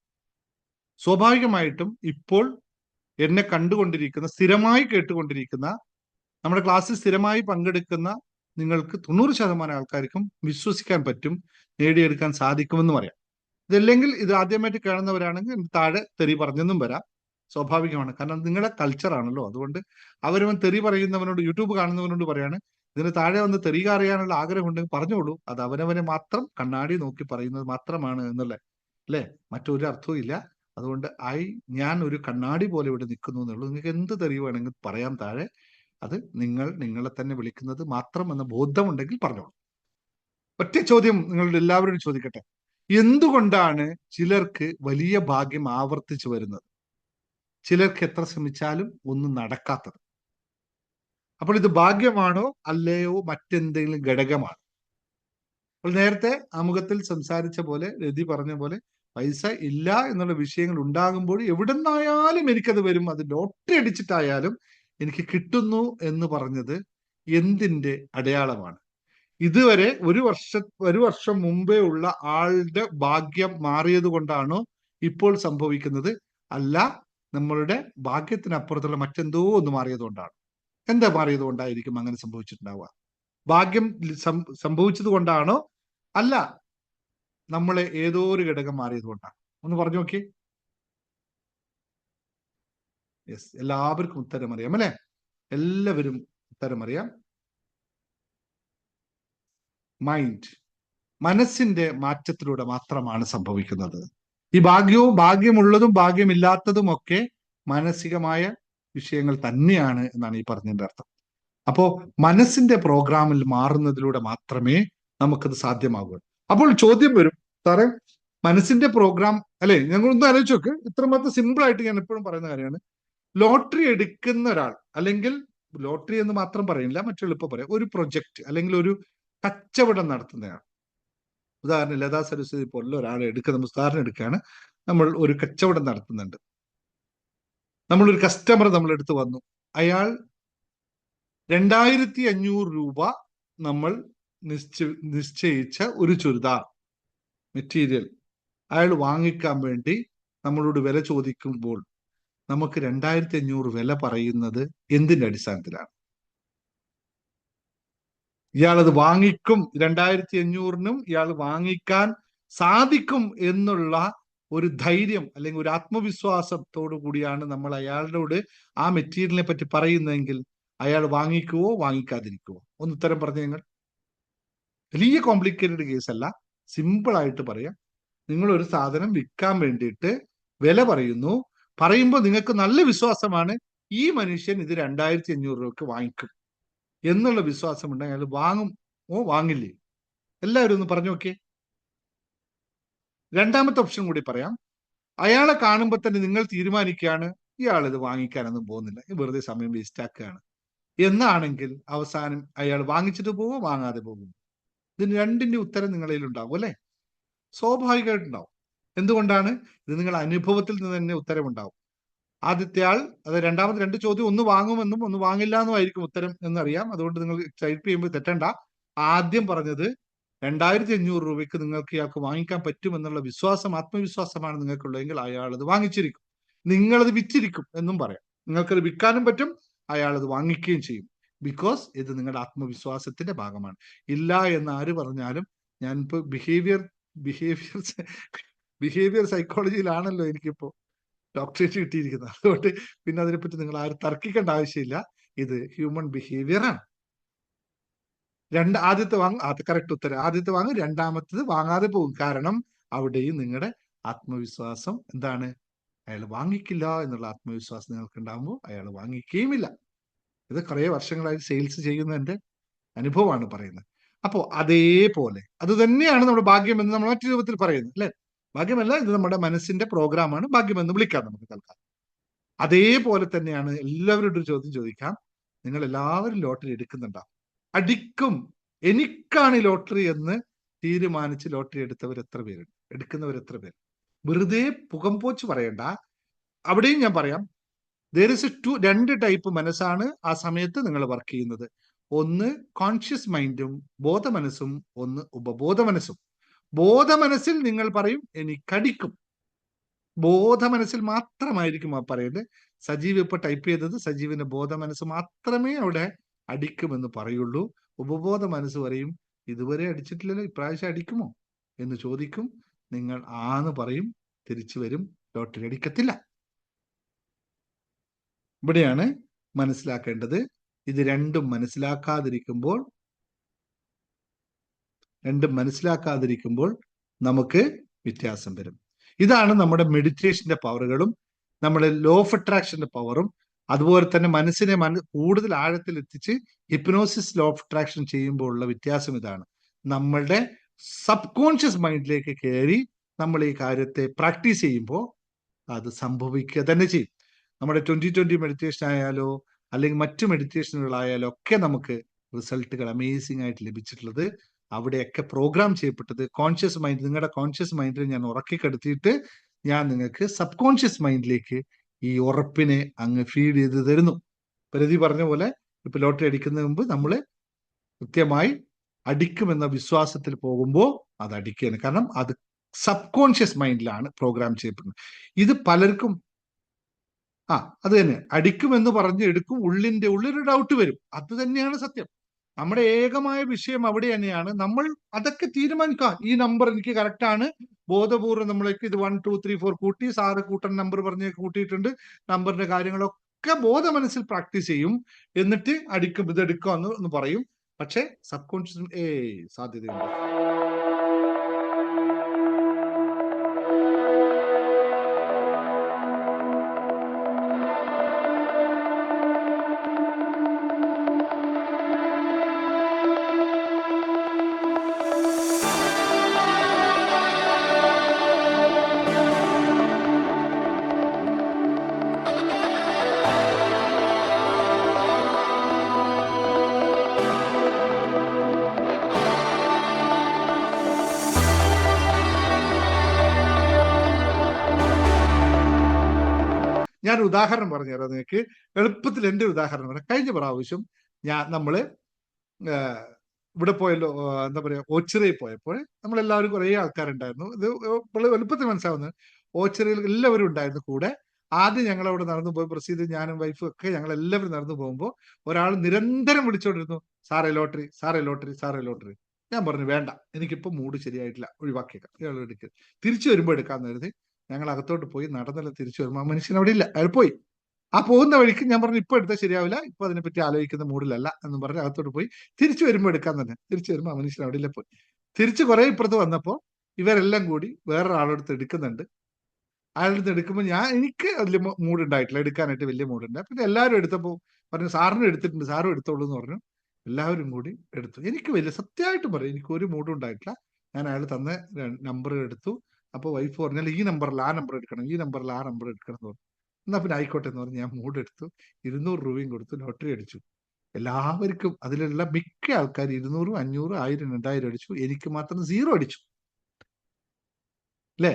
സ്വാഭാവികമായിട്ടും ഇപ്പോൾ എന്നെ കണ്ടുകൊണ്ടിരിക്കുന്ന, സ്ഥിരമായി കേട്ടുകൊണ്ടിരിക്കുന്ന, നമ്മുടെ ക്ലാസ്സിൽ സ്ഥിരമായി പങ്കെടുക്കുന്ന നിങ്ങൾക്ക് 90% ആൾക്കാർക്കും വിശ്വസിക്കാൻ പറ്റും, നേടിയെടുക്കാൻ സാധിക്കുമെന്ന് പറയാം. ഇതല്ലെങ്കിൽ ഇത് ആദ്യമായിട്ട് കാണുന്നവരാണെങ്കിൽ താഴെ തെറി പറഞ്ഞെന്നും വരാം. സ്വാഭാവികമാണ്. കാരണം നിങ്ങളുടെ കൾച്ചറാണല്ലോ. അതുകൊണ്ട് അവരവൻ തെറി പറയുന്നവനോട്, യൂട്യൂബ് കാണുന്നവനോട് പറയാണ്, ഇതിന് താഴെ വന്ന് തെറി അറിയാനുള്ള ആഗ്രഹം ഉണ്ടെങ്കിൽ പറഞ്ഞോളൂ. അത് അവനവനെ മാത്രം കണ്ണാടി നോക്കി പറയുന്നത് മാത്രമാണ് എന്നുള്ള അല്ലെ, മറ്റൊരു അർത്ഥവും ഇല്ല. അതുകൊണ്ട് ഞാൻ ഒരു കണ്ണാടി പോലെ ഇവിടെ നിൽക്കുന്നു എന്നുള്ളൂ. നിങ്ങൾക്ക് എന്ത് തെറി വേണമെങ്കിൽ പറയാം താഴെ. അത് നിങ്ങളെ തന്നെ വിളിക്കുന്നത് മാത്രം എന്ന ബോധമുണ്ടെങ്കിൽ പറഞ്ഞോളൂ. ഒറ്റ ചോദ്യം നിങ്ങളുടെ എല്ലാവരോടും ചോദിക്കട്ടെ. എന്തുകൊണ്ടാണ് ചിലർക്ക് വലിയ ഭാഗ്യം ആവർത്തിച്ചു വരുന്നത്? ചിലർക്ക് എത്ര ശ്രമിച്ചാലും ഒന്നും നടക്കാത്തത്. അപ്പോൾ ഇത് ഭാഗ്യമാണോ അല്ലയോ മറ്റെന്തെങ്കിലും ഘടകമാണ്? അപ്പോൾ നേരത്തെ ആമുഖത്തിൽ സംസാരിച്ച പോലെ, രതി പറഞ്ഞ പോലെ, പൈസ ഇല്ല എന്നുള്ള വിഷയങ്ങൾ ഉണ്ടാകുമ്പോൾ എവിടെന്നായാലും എനിക്കത് വരും, അത് ലോട്ടറി അടിച്ചിട്ടായാലും എനിക്ക് കിട്ടുന്നു എന്ന് പറഞ്ഞത് എന്തിന്റെ അടയാളമാണ്? ഇതുവരെ ഒരു വർഷം മുമ്പേ ഉള്ള ആളുടെ ഭാഗ്യം മാറിയത് കൊണ്ടാണോ ഇപ്പോൾ സംഭവിക്കുന്നത്? അല്ല, നമ്മളുടെ ഭാഗ്യത്തിനപ്പുറത്തുള്ള മറ്റെന്തോ ഒന്ന് മാറിയത് കൊണ്ടാണ്. എന്താ മാറിയത് കൊണ്ടായിരിക്കും അങ്ങനെ സംഭവിച്ചിട്ടുണ്ടാവുക? ഭാഗ്യം സംഭവിച്ചത് കൊണ്ടാണോ? അല്ല, നമ്മളെ ഏതോ ഒരു ഘടകം മാറിയത് കൊണ്ടാണ്. ഒന്ന് പറഞ്ഞു നോക്കി. യെസ്, എല്ലാവർക്കും ഉത്തരം അറിയാം അല്ലെ? എല്ലാവരും ഉത്തരം അറിയാം. മൈൻഡ്, മനസ്സിന്റെ മാറ്റത്തിലൂടെ മാത്രമാണ് സംഭവിക്കുന്നത്. ഈ ഭാഗ്യമുള്ളതും ഭാഗ്യമില്ലാത്തതും ഒക്കെ മാനസികമായ വിഷയങ്ങൾ തന്നെയാണ് എന്നാണ് ഈ പറഞ്ഞതിന്റെ അർത്ഥം. അപ്പോ മനസ്സിന്റെ പ്രോഗ്രാമിൽ മാറുന്നതിലൂടെ മാത്രമേ നമുക്കത് സാധ്യമാകൂ. അപ്പോൾ ചോദ്യം വരും, സാറേ മനസ്സിന്റെ പ്രോഗ്രാം അല്ലെ? ഞങ്ങളൊന്ന് ആലോചിച്ച് നോക്ക്. ഇത്രമാത്രം സിമ്പിൾ ആയിട്ട് ഞാൻ എപ്പോഴും പറയുന്ന കാര്യമാണ്. ലോട്ടറി എടുക്കുന്ന ഒരാൾ, അല്ലെങ്കിൽ ലോട്ടറി എന്ന് മാത്രം പറയില്ല, മറ്റു എളുപ്പം പറയാം, ഒരു പ്രൊജക്ട് അല്ലെങ്കിൽ ഒരു കച്ചവടം നടത്തുന്നയാൾ. ഉദാഹരണം ലതാ സരസ്വതി പോലുള്ള ഒരാളെ എടുക്കുന്ന ഉദാഹരണം എടുക്കുകയാണ്. നമ്മൾ ഒരു കച്ചവടം നടത്തുന്നുണ്ട്. നമ്മളൊരു കസ്റ്റമർ നമ്മളെടുത്ത് വന്നു. അയാൾ 2500 രൂപ നമ്മൾ നിശ്ചയിച്ച ഒരു ചുരിദാർ മെറ്റീരിയൽ അയാൾ വാങ്ങിക്കാൻ വേണ്ടി നമ്മളോട് വില ചോദിക്കുമ്പോൾ നമുക്ക് 2500 വില പറയുന്നത് എന്തിന്റെ അടിസ്ഥാനത്തിലാണ്? ഇയാളത് വാങ്ങിക്കും, 2500-നും ഇയാൾ വാങ്ങിക്കാൻ സാധിക്കും എന്നുള്ള ഒരു ധൈര്യം അല്ലെങ്കിൽ ഒരു ആത്മവിശ്വാസത്തോടു കൂടിയാണ് നമ്മൾ അയാളോട് ആ മെറ്റീരിയലിനെ പറ്റി പറയുന്നതെങ്കിൽ അയാൾ വാങ്ങിക്കുവോ വാങ്ങിക്കാതിരിക്കുവോ? ഒന്ന് ഉത്തരം പറഞ്ഞു. നിങ്ങൾ വലിയ കോംപ്ലിക്കേറ്റഡ് കേസല്ല, സിമ്പിൾ ആയിട്ട് പറയാം. നിങ്ങൾ ഒരു സാധനം വിൽക്കാൻ വേണ്ടിയിട്ട് വില പറയുമ്പോൾ നിങ്ങൾക്ക് നല്ല വിശ്വാസമാണ്, ഈ മനുഷ്യൻ ഇത് 2500 രൂപക്ക് വാങ്ങിക്കും എന്നുള്ള വിശ്വാസം ഉണ്ടെങ്കിൽ അയാൾ വാങ്ങുമോ വാങ്ങില്ലേ? എല്ലാവരും ഒന്ന് പറഞ്ഞു നോക്കിയേ. രണ്ടാമത്തെ ഓപ്ഷൻ കൂടി പറയാം. അയാളെ കാണുമ്പോൾ തന്നെ നിങ്ങൾ തീരുമാനിക്കുകയാണ് ഇയാൾ ഇത് വാങ്ങിക്കാനൊന്നും പോകുന്നില്ല, വെറുതെ സമയം വേസ്റ്റ് ആക്കുകയാണ് എന്നാണെങ്കിൽ അവസാനം അയാൾ വാങ്ങിച്ചിട്ട് പോവോ വാങ്ങാതെ പോകും? ഇതിന് രണ്ടിന്റെ ഉത്തരം നിങ്ങളിൽ ഉണ്ടാവും അല്ലെ? സ്വാഭാവികമായിട്ടുണ്ടാവും. എന്തുകൊണ്ടാണ്? ഇത് നിങ്ങൾ അനുഭവത്തിൽ നിന്ന് തന്നെ ഉത്തരമുണ്ടാവും. ആദ്യത്തെ ആൾ, അത് രണ്ടാമത്തെ രണ്ട് ചോദ്യം, ഒന്ന് വാങ്ങുമെന്നും ഒന്ന് വാങ്ങില്ല എന്നും ആയിരിക്കും ഉത്തരം എന്നറിയാം. അതുകൊണ്ട് നിങ്ങൾ ടൈപ്പ് ചെയ്യുമ്പോൾ തെറ്റണ്ട. ആദ്യം പറഞ്ഞത് 2500 രൂപയ്ക്ക് നിങ്ങൾക്ക് ഇയാൾക്ക് വാങ്ങിക്കാൻ പറ്റുമെന്നുള്ള വിശ്വാസം, ആത്മവിശ്വാസമാണ് നിങ്ങൾക്കുള്ളതെങ്കിൽ അയാൾ അത് വാങ്ങിച്ചിരിക്കും. നിങ്ങളത് വിറ്റിരിക്കും എന്നും പറയാം. നിങ്ങൾക്കത് വിൽക്കാനും പറ്റും, അയാൾ അത് വാങ്ങിക്കുകയും ചെയ്യും. ബിക്കോസ് ഇത് നിങ്ങളുടെ ആത്മവിശ്വാസത്തിന്റെ ഭാഗമാണ്. ഇല്ല എന്ന് ആര് പറഞ്ഞാലും, ഞാനിപ്പോ ബിഹേവിയർ സൈക്കോളജിയിലാണല്ലോ എനിക്കിപ്പോ ഡോക്ടറേറ്റ് കിട്ടിയിരിക്കുന്നത്. അതുകൊണ്ട് പിന്നെ അതിനെപ്പറ്റി നിങ്ങൾ ആരും തർക്കിക്കേണ്ട ആവശ്യമില്ല. ഇത് ഹ്യൂമൻ ബിഹേവിയർ ആണ്. ആദ്യത്തെ കറക്റ്റ് ഉത്തരം. ആദ്യത്തെ വാങ്ങും, രണ്ടാമത്തത് വാങ്ങാതെ പോകും. കാരണം അവിടെയും നിങ്ങളുടെ ആത്മവിശ്വാസം എന്താണ്? അയാൾ വാങ്ങിക്കില്ല എന്നുള്ള ആത്മവിശ്വാസം നിങ്ങൾക്ക് ഉണ്ടാകുമ്പോൾ അയാൾ വാങ്ങിക്കുകയുമില്ല. ഇത് കുറെ വർഷങ്ങളായി സെയിൽസ് ചെയ്യുന്നതിന്റെ അനുഭവമാണ് പറയുന്നത്. അപ്പോ അതേപോലെ അത് തന്നെയാണ് നമ്മുടെ ഭാഗ്യം എന്ന് നമ്മൾ മറ്റു രൂപത്തിൽ പറയുന്നത് അല്ലെ? ഭാഗ്യമല്ല, ഇത് നമ്മുടെ മനസ്സിന്റെ പ്രോഗ്രാമാണ്. ഭാഗ്യമെന്ന് വിളിക്കാം നമുക്ക് തൽക്കാലം. അതേപോലെ തന്നെയാണ് എല്ലാവരോടും ഒരു ചോദ്യം ചോദിക്കാം. നിങ്ങൾ എല്ലാവരും ലോട്ടറി എടുക്കുന്നുണ്ടാവും. അടിക്കും, എനിക്കാണ് ലോട്ടറി എന്ന് തീരുമാനിച്ച് ലോട്ടറി എടുക്കുന്നവർ എത്ര പേര്? വെറുതെ പുകംപോച്ച് പറയണ്ട. അവിടെയും ഞാൻ പറയാം, രണ്ട് ടൈപ്പ് മനസ്സാണ് ആ സമയത്ത് നിങ്ങൾ വർക്ക് ചെയ്യുന്നത്. ഒന്ന് കോൺഷ്യസ് മൈൻഡും ബോധമനസ്സും, ഒന്ന് ഉപബോധ മനസ്സും. ബോധമനസ്സിൽ നിങ്ങൾ പറയും എനിക്കടിക്കും. ബോധമനസ്സിൽ മാത്രമായിരിക്കും ആ പറയുന്നത്. സജീവ് ഇപ്പൊ ടൈപ്പ് ചെയ്തത്, സജീവിന്റെ ബോധമനസ്സ് മാത്രമേ അവിടെ അടിക്കുമെന്ന് പറയുള്ളൂ. ഉപബോധ മനസ്സ് പറയും ഇതുവരെ അടിച്ചിട്ടില്ലല്ലോ, ഇപ്രാവശ്യം അടിക്കുമോ എന്ന് ചോദിക്കും. നിങ്ങൾ ആന്ന് പറയും, തിരിച്ചു വരും, ലോട്ടറി അടിക്കത്തില്ല. ഇവിടെയാണ് മനസ്സിലാക്കേണ്ടത്. ഇത് രണ്ടും മനസ്സിലാക്കാതിരിക്കുമ്പോൾ നമുക്ക് വ്യത്യാസം വരും. ഇതാണ് നമ്മുടെ മെഡിറ്റേഷന്റെ പവറുകളും നമ്മുടെ ലോ ഓഫ് അട്രാക്ഷന്റെ പവറും. അതുപോലെ തന്നെ മനസ്സിനെ കൂടുതൽ ആഴത്തിൽ എത്തിച്ച് ഹിപ്നോസിസ് ലോ ഓഫ് അട്രാക്ഷൻ ചെയ്യുമ്പോൾ ഉള്ള വ്യത്യാസം ഇതാണ്. നമ്മളുടെ സബ് കോൺഷ്യസ് മൈൻഡിലേക്ക് കയറി നമ്മൾ ഈ കാര്യത്തെ പ്രാക്ടീസ് ചെയ്യുമ്പോൾ അത് സംഭവിക്കുക തന്നെ ചെയ്യും. നമ്മുടെ 2020 മെഡിറ്റേഷൻ ആയാലോ അല്ലെങ്കിൽ മറ്റു മെഡിറ്റേഷനുകളായാലോ ഒക്കെ നമുക്ക് റിസൾട്ടുകൾ അമേസിംഗ് ആയിട്ട് ലഭിച്ചിട്ടുള്ളത് അവിടെയൊക്കെ പ്രോഗ്രാം ചെയ്യപ്പെട്ടത് കോൺഷ്യസ് മൈൻഡ്, നിങ്ങളുടെ കോൺഷ്യസ് മൈൻഡിൽ ഞാൻ ഉറക്കിക്കെടുത്തിയിട്ട് ഞാൻ നിങ്ങൾക്ക് സബ് കോൺഷ്യസ് മൈൻഡിലേക്ക് ഈ ഉറപ്പിനെ അങ്ങ് ഫീഡ് ചെയ്ത് തരുന്നു. പ്രതി പറഞ്ഞ പോലെ ഇപ്പൊ ലോട്ടറി അടിക്കുന്നതിന് മുമ്പ് നമ്മൾ കൃത്യമായി അടിക്കുമെന്ന വിശ്വാസത്തിൽ പോകുമ്പോൾ അത് അടിക്കുകയാണ്. കാരണം അത് സബ് കോൺഷ്യസ് മൈൻഡിലാണ് പ്രോഗ്രാം ചെയ്യപ്പെടുന്നത്. ഇത് പലർക്കും അത് തന്നെ അടിക്കുമെന്ന് പറഞ്ഞ് എടുക്കും, ഉള്ളിന്റെ ഉള്ളിൽ ഒരു ഡൗട്ട് വരും. അത് തന്നെയാണ് സത്യം. നമ്മുടെ ഏകമായ വിഷയം അവിടെ തന്നെയാണ്. നമ്മൾ അതൊക്കെ തീരുമാനിക്കുക. ഈ നമ്പർ എനിക്ക് കറക്റ്റ് ആണ്, ബോധപൂർവ്വം നമ്മളേക്ക് ഇത് 1 2 3 4 കൂട്ടി, സാറ് കൂട്ടൻ നമ്പർ പറഞ്ഞ് കൂട്ടിയിട്ടുണ്ട്, നമ്പറിന്റെ കാര്യങ്ങളൊക്കെ ബോധ മനസ്സിൽ പ്രാക്ടീസ് ചെയ്യും. എന്നിട്ട് അടിക്കും, ഇത് എടുക്കുക എന്ന് പറയും. പക്ഷെ സബ് കോൺഷ്യസ് സാധ്യതയുണ്ട്. ഞാൻ ഉദാഹരണം പറഞ്ഞുതരാം നിങ്ങൾക്ക് എളുപ്പത്തിൽ. എൻ്റെ ഉദാഹരണം പറയാം. കഴിഞ്ഞ പ്രാവശ്യം നമ്മള് ഇവിടെ പോയല്ലോ, എന്താ പറയാ, ഓച്ചിറയിൽ പോയപ്പോൾ നമ്മളെല്ലാവരും കുറേ ആൾക്കാരുണ്ടായിരുന്നു. ഇത് എളുപ്പത്തിൽ മനസ്സിലാവുന്നത്, ഓച്ചിറയിൽ എല്ലാവരും ഉണ്ടായിരുന്നു കൂടെ. ആദ്യം ഞങ്ങൾ അവിടെ നടന്നു പോയി, പ്രസീദ്, ഞാനും വൈഫും ഒക്കെ ഞങ്ങൾ എല്ലാവരും നടന്നു പോകുമ്പോൾ ഒരാൾ നിരന്തരം വിളിച്ചോണ്ടിരുന്നു, സാറേ ലോട്ടറി, സാറേ ലോട്ടറി, സാറേ ലോട്ടറി. ഞാൻ പറഞ്ഞു വേണ്ട, എനിക്കിപ്പോ മൂഡ് ശരിയായിട്ടില്ല, ഒഴിവാക്കിയേക്കാം, ഇയാൾ എടുക്കുക. തിരിച്ചു വരുമ്പോൾ എടുക്കാന്ന് കരുതി ഞങ്ങൾ അകത്തോട്ട് പോയി. നടന്നല്ല തിരിച്ചു വരുമ്പോൾ ആ മനുഷ്യൻ അവിടെ ഇല്ല, അയാൾ പോയി. ആ പോകുന്ന വഴിക്ക് ഞാൻ പറഞ്ഞു ഇപ്പൊ എടുത്താൽ ശരിയാവില്ല, ഇപ്പൊ അതിനെപ്പറ്റി ആലോചിക്കുന്ന മൂഡിലല്ല എന്ന് പറഞ്ഞ് അകത്തോട്ട് പോയി. തിരിച്ചു വരുമ്പോൾ എടുക്കാൻ തന്നെ. തിരിച്ചു വരുമ്പോൾ ആ മനുഷ്യൻ അവിടെ ഇല്ല, പോയി. തിരിച്ചു കുറെ ഇപ്പുറത്ത് വന്നപ്പോൾ ഇവരെല്ലാം കൂടി വേറൊരാളെടുത്ത് എടുക്കുന്നുണ്ട്. അയാളെടുത്ത് എടുക്കുമ്പോൾ എനിക്ക് വലിയ മൂഡ് ഉണ്ടായിട്ടില്ല, എടുക്കാനായിട്ട് വലിയ മൂഡുണ്ട്. പിന്നെ എല്ലാവരും എടുത്തപ്പോൾ പറഞ്ഞു സാറിനും എടുത്തിട്ടുണ്ട്, സാറും എടുത്തോളൂ എന്ന് പറഞ്ഞു. എല്ലാവരും കൂടി എടുത്തു. എനിക്ക് വലിയ സത്യമായിട്ട് പറയും, എനിക്ക് ഒരു മൂഡും ഉണ്ടായിട്ടില്ല. ഞാൻ അയാൾ തന്ന നമ്പർ എടുത്തു. അപ്പോൾ വൈഫ് പറഞ്ഞാൽ ഈ നമ്പറിൽ ആ നമ്പർ എടുക്കണം, ഈ നമ്പറിൽ ആ നമ്പർ എടുക്കണം എന്ന് പറഞ്ഞു. എന്നാ പിന്നെ ആയിക്കോട്ടെ എന്ന് പറഞ്ഞ് ഞാൻ മൂഡ് എടുത്തു. 200 രൂപയും കൊടുത്തു, ലോട്ടറി അടിച്ചു. എല്ലാവർക്കും, അതിലുള്ള മിക്ക ആൾക്കാർ 200, 500, 1000, 2000 അടിച്ചു. എനിക്ക് മാത്രം 0 അടിച്ചു. അല്ലേ?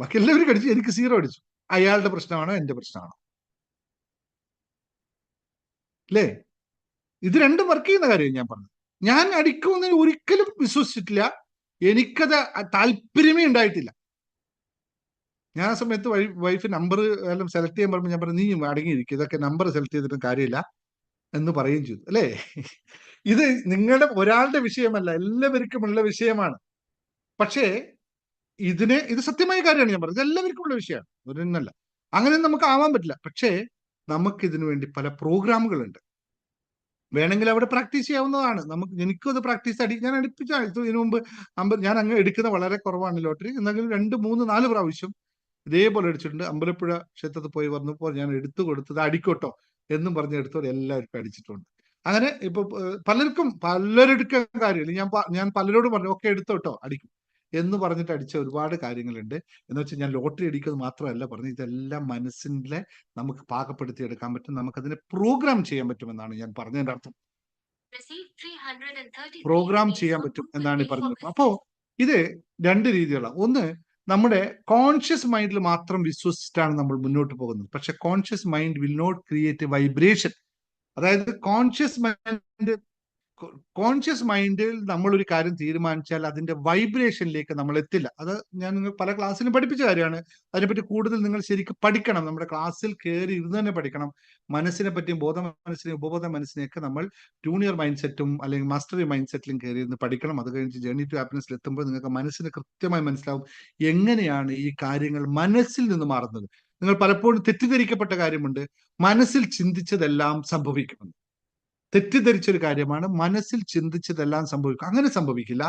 ബാക്കി എല്ലാവരും അടിച്ചു, എനിക്ക് 0 അടിച്ചു. അയാളുടെ പ്രശ്നമാണോ എന്റെ പ്രശ്നമാണോ? അല്ലേ? ഇത് രണ്ടും വർക്ക് ചെയ്യുന്ന കാര്യം ഞാൻ പറഞ്ഞു. ഞാൻ അടിക്കുമെന്ന് ഒരിക്കലും വിശ്വസിച്ചിട്ടില്ല. എനിക്കത് താല്പര്യമേ ഉണ്ടായിട്ടില്ല. ഞാൻ ആ സമയത്ത് വൈഫ് നമ്പർ എല്ലാം സെലക്ട് ചെയ്യാൻ പറയുമ്പോൾ ഞാൻ പറഞ്ഞു, നീ അടങ്ങിയിരിക്കും, ഇതൊക്കെ നമ്പർ സെലക്ട് ചെയ്തിട്ടും കാര്യമില്ല എന്ന് പറയുകയും ചെയ്തു. അല്ലേ? ഇത് നിങ്ങളുടെ ഒരാളുടെ വിഷയമല്ല, എല്ലാവർക്കുമുള്ള വിഷയമാണ്. പക്ഷേ ഇത് സത്യമായ കാര്യമാണ് ഞാൻ പറഞ്ഞത്. എല്ലാവർക്കും ഉള്ള വിഷയമാണ്, ഒരെണ്ണല്ല. അങ്ങനെ നമുക്ക് ആവാൻ പറ്റില്ല. പക്ഷേ നമുക്ക് ഇതിനു വേണ്ടി പല പ്രോഗ്രാമുകളുണ്ട്. വേണമെങ്കിൽ അവിടെ പ്രാക്ടീസ് ചെയ്യാവുന്നതാണ്. എനിക്കും അത് പ്രാക്ടീസ് ഞാൻ അടുപ്പിച്ച ഇതിനു മുമ്പ് ഞാൻ അങ്ങ് എടുക്കുന്ന വളരെ കുറവാണ് ലോട്ടറി. എന്തെങ്കിലും 2, 3, 4 പ്രാവശ്യം ഇതേപോലെ അടിച്ചിട്ടുണ്ട്. അമ്പലപ്പുഴ ക്ഷേത്രത്തിൽ പോയി വന്നപ്പോൾ ഞാൻ എടുത്തു കൊടുത്തത് അടിക്കോട്ടോ എന്നും പറഞ്ഞ് എടുത്തവർ എല്ലാവർക്കും അടിച്ചിട്ടുണ്ട്. അങ്ങനെ ഇപ്പൊ പലരെടുക്കാൻ കാര്യമില്ല. ഞാൻ പലരോടും പറഞ്ഞു ഓക്കെ എടുത്തോട്ടോ അടിക്കും എന്ന് പറഞ്ഞിട്ട് അടിച്ച ഒരുപാട് കാര്യങ്ങളുണ്ട്. എന്ന് വെച്ചാൽ ഞാൻ ലോട്ടറി അടിക്കുന്നത് മാത്രമല്ല പറഞ്ഞു, ഇതെല്ലാം മനസ്സിനെ നമുക്ക് പാകപ്പെടുത്തി എടുക്കാൻ പറ്റും, നമുക്കതിനെ പ്രോഗ്രാം ചെയ്യാൻ പറ്റുമെന്നാണ് ഞാൻ പറഞ്ഞതിന്റെ അർത്ഥം. പ്രോഗ്രാം ചെയ്യാൻ പറ്റും എന്നാണ് ഈ പറഞ്ഞത്. അപ്പോ ഇത് 2 രീതികളാണ്. ഒന്ന്, നമ്മുടെ കോൺഷ്യസ് മൈൻഡിൽ മാത്രം വിശ്വസിച്ചിട്ടാണ് നമ്മൾ മുന്നോട്ട് പോകുന്നത്. പക്ഷെ conscious mind will not create a vibration. അതായത് കോൺഷ്യസ് മൈൻഡിൽ നമ്മളൊരു കാര്യം തീരുമാനിച്ചാൽ അതിന്റെ വൈബ്രേഷനിലേക്ക് നമ്മൾ എത്തില്ല. അത് ഞാൻ നിങ്ങൾ പല ക്ലാസ്സിലും പഠിപ്പിച്ച കാര്യമാണ്. അതിനെപ്പറ്റി കൂടുതൽ നിങ്ങൾ ശരിക്കും പഠിക്കണം. നമ്മുടെ ക്ലാസ്സിൽ കയറി ഇരുന്ന് തന്നെ പഠിക്കണം. മനസ്സിനെ പറ്റിയും ബോധ മനസ്സിനെയും ഉപബോധ മനസ്സിനെയൊക്കെ നമ്മൾ ജൂനിയർ മൈൻഡ് സെറ്റും അല്ലെങ്കിൽ മാസ്റ്ററി മൈൻഡ് സെറ്റിലും കയറി ഇരുന്ന് പഠിക്കണം. അത് കഴിഞ്ഞ് ജേർണി ടു ഹാപ്പിനെസ്സിൽ എത്തുമ്പോൾ നിങ്ങൾക്ക് മനസ്സിന് കൃത്യമായി മനസ്സിലാവും എങ്ങനെയാണ് ഈ കാര്യങ്ങൾ മനസ്സിൽ നിന്ന് മാറുന്നത്. നിങ്ങൾ പലപ്പോഴും തെറ്റിദ്ധരിക്കപ്പെട്ട കാര്യമുണ്ട്, മനസ്സിൽ ചിന്തിച്ചതെല്ലാം സംഭവിക്കുമെന്ന്. തെറ്റിദ്ധരിച്ചൊരു കാര്യമാണ്, മനസ്സിൽ ചിന്തിച്ചതെല്ലാം സംഭവിക്കും. അങ്ങനെ സംഭവിക്കില്ല.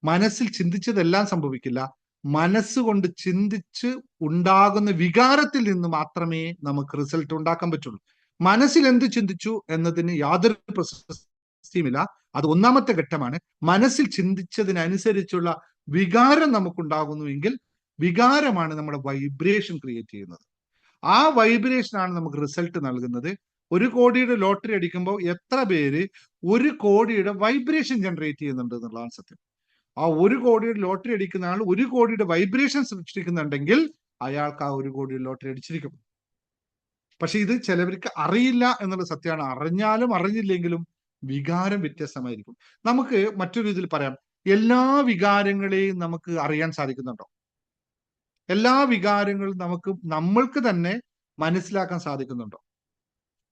മനസ്സിൽ ചിന്തിച്ചതെല്ലാം സംഭവിക്കില്ല. മനസ്സുകൊണ്ട് ചിന്തിച്ച് ഉണ്ടാകുന്ന വികാരത്തിൽ നിന്ന് മാത്രമേ നമുക്ക് റിസൾട്ട് ഉണ്ടാക്കാൻ പറ്റുള്ളൂ. മനസ്സിൽ എന്ത് ചിന്തിച്ചു എന്നതിന് യാതൊരു പ്രസക്തിയുമില്ല. അത് 1ാമത്തെ ഘട്ടമാണ്. മനസ്സിൽ ചിന്തിച്ചതിനനുസരിച്ചുള്ള വികാരം നമുക്കുണ്ടാകുന്നുവെങ്കിൽ വികാരമാണ് നമ്മുടെ വൈബ്രേഷൻ ക്രിയേറ്റ് ചെയ്യുന്നത്. ആ വൈബ്രേഷനാണ് നമുക്ക് റിസൾട്ട് നൽകുന്നത്. 1 കോടിയുടെ ലോട്ടറി അടിക്കുമ്പോൾ എത്ര പേര് 1 കോടിയുടെ വൈബ്രേഷൻ ജനറേറ്റ് ചെയ്യുന്നുണ്ട് എന്നുള്ളതാണ് സത്യം. ആ 1 കോടിയുടെ ലോട്ടറി അടിക്കുന്ന ആൾ 1 കോടിയുടെ വൈബ്രേഷൻ സൃഷ്ടിക്കുന്നുണ്ടെങ്കിൽ അയാൾക്ക് ആ 1 കോടിയുടെ ലോട്ടറി അടിച്ചിരിക്കും. പക്ഷെ ഇത് ചിലവർക്ക് അറിയില്ല എന്നുള്ള സത്യമാണ്. അറിഞ്ഞാലും അറിഞ്ഞില്ലെങ്കിലും വികാരം വ്യത്യസ്തമായിരിക്കും. നമുക്ക് മറ്റൊരു രീതിയിൽ പറയാം, എല്ലാ വികാരങ്ങളെയും നമുക്ക് അറിയാൻ സാധിക്കുന്നുണ്ടോ? എല്ലാ വികാരങ്ങളും നമ്മൾക്ക് തന്നെ മനസ്സിലാക്കാൻ സാധിക്കുന്നുണ്ടോ?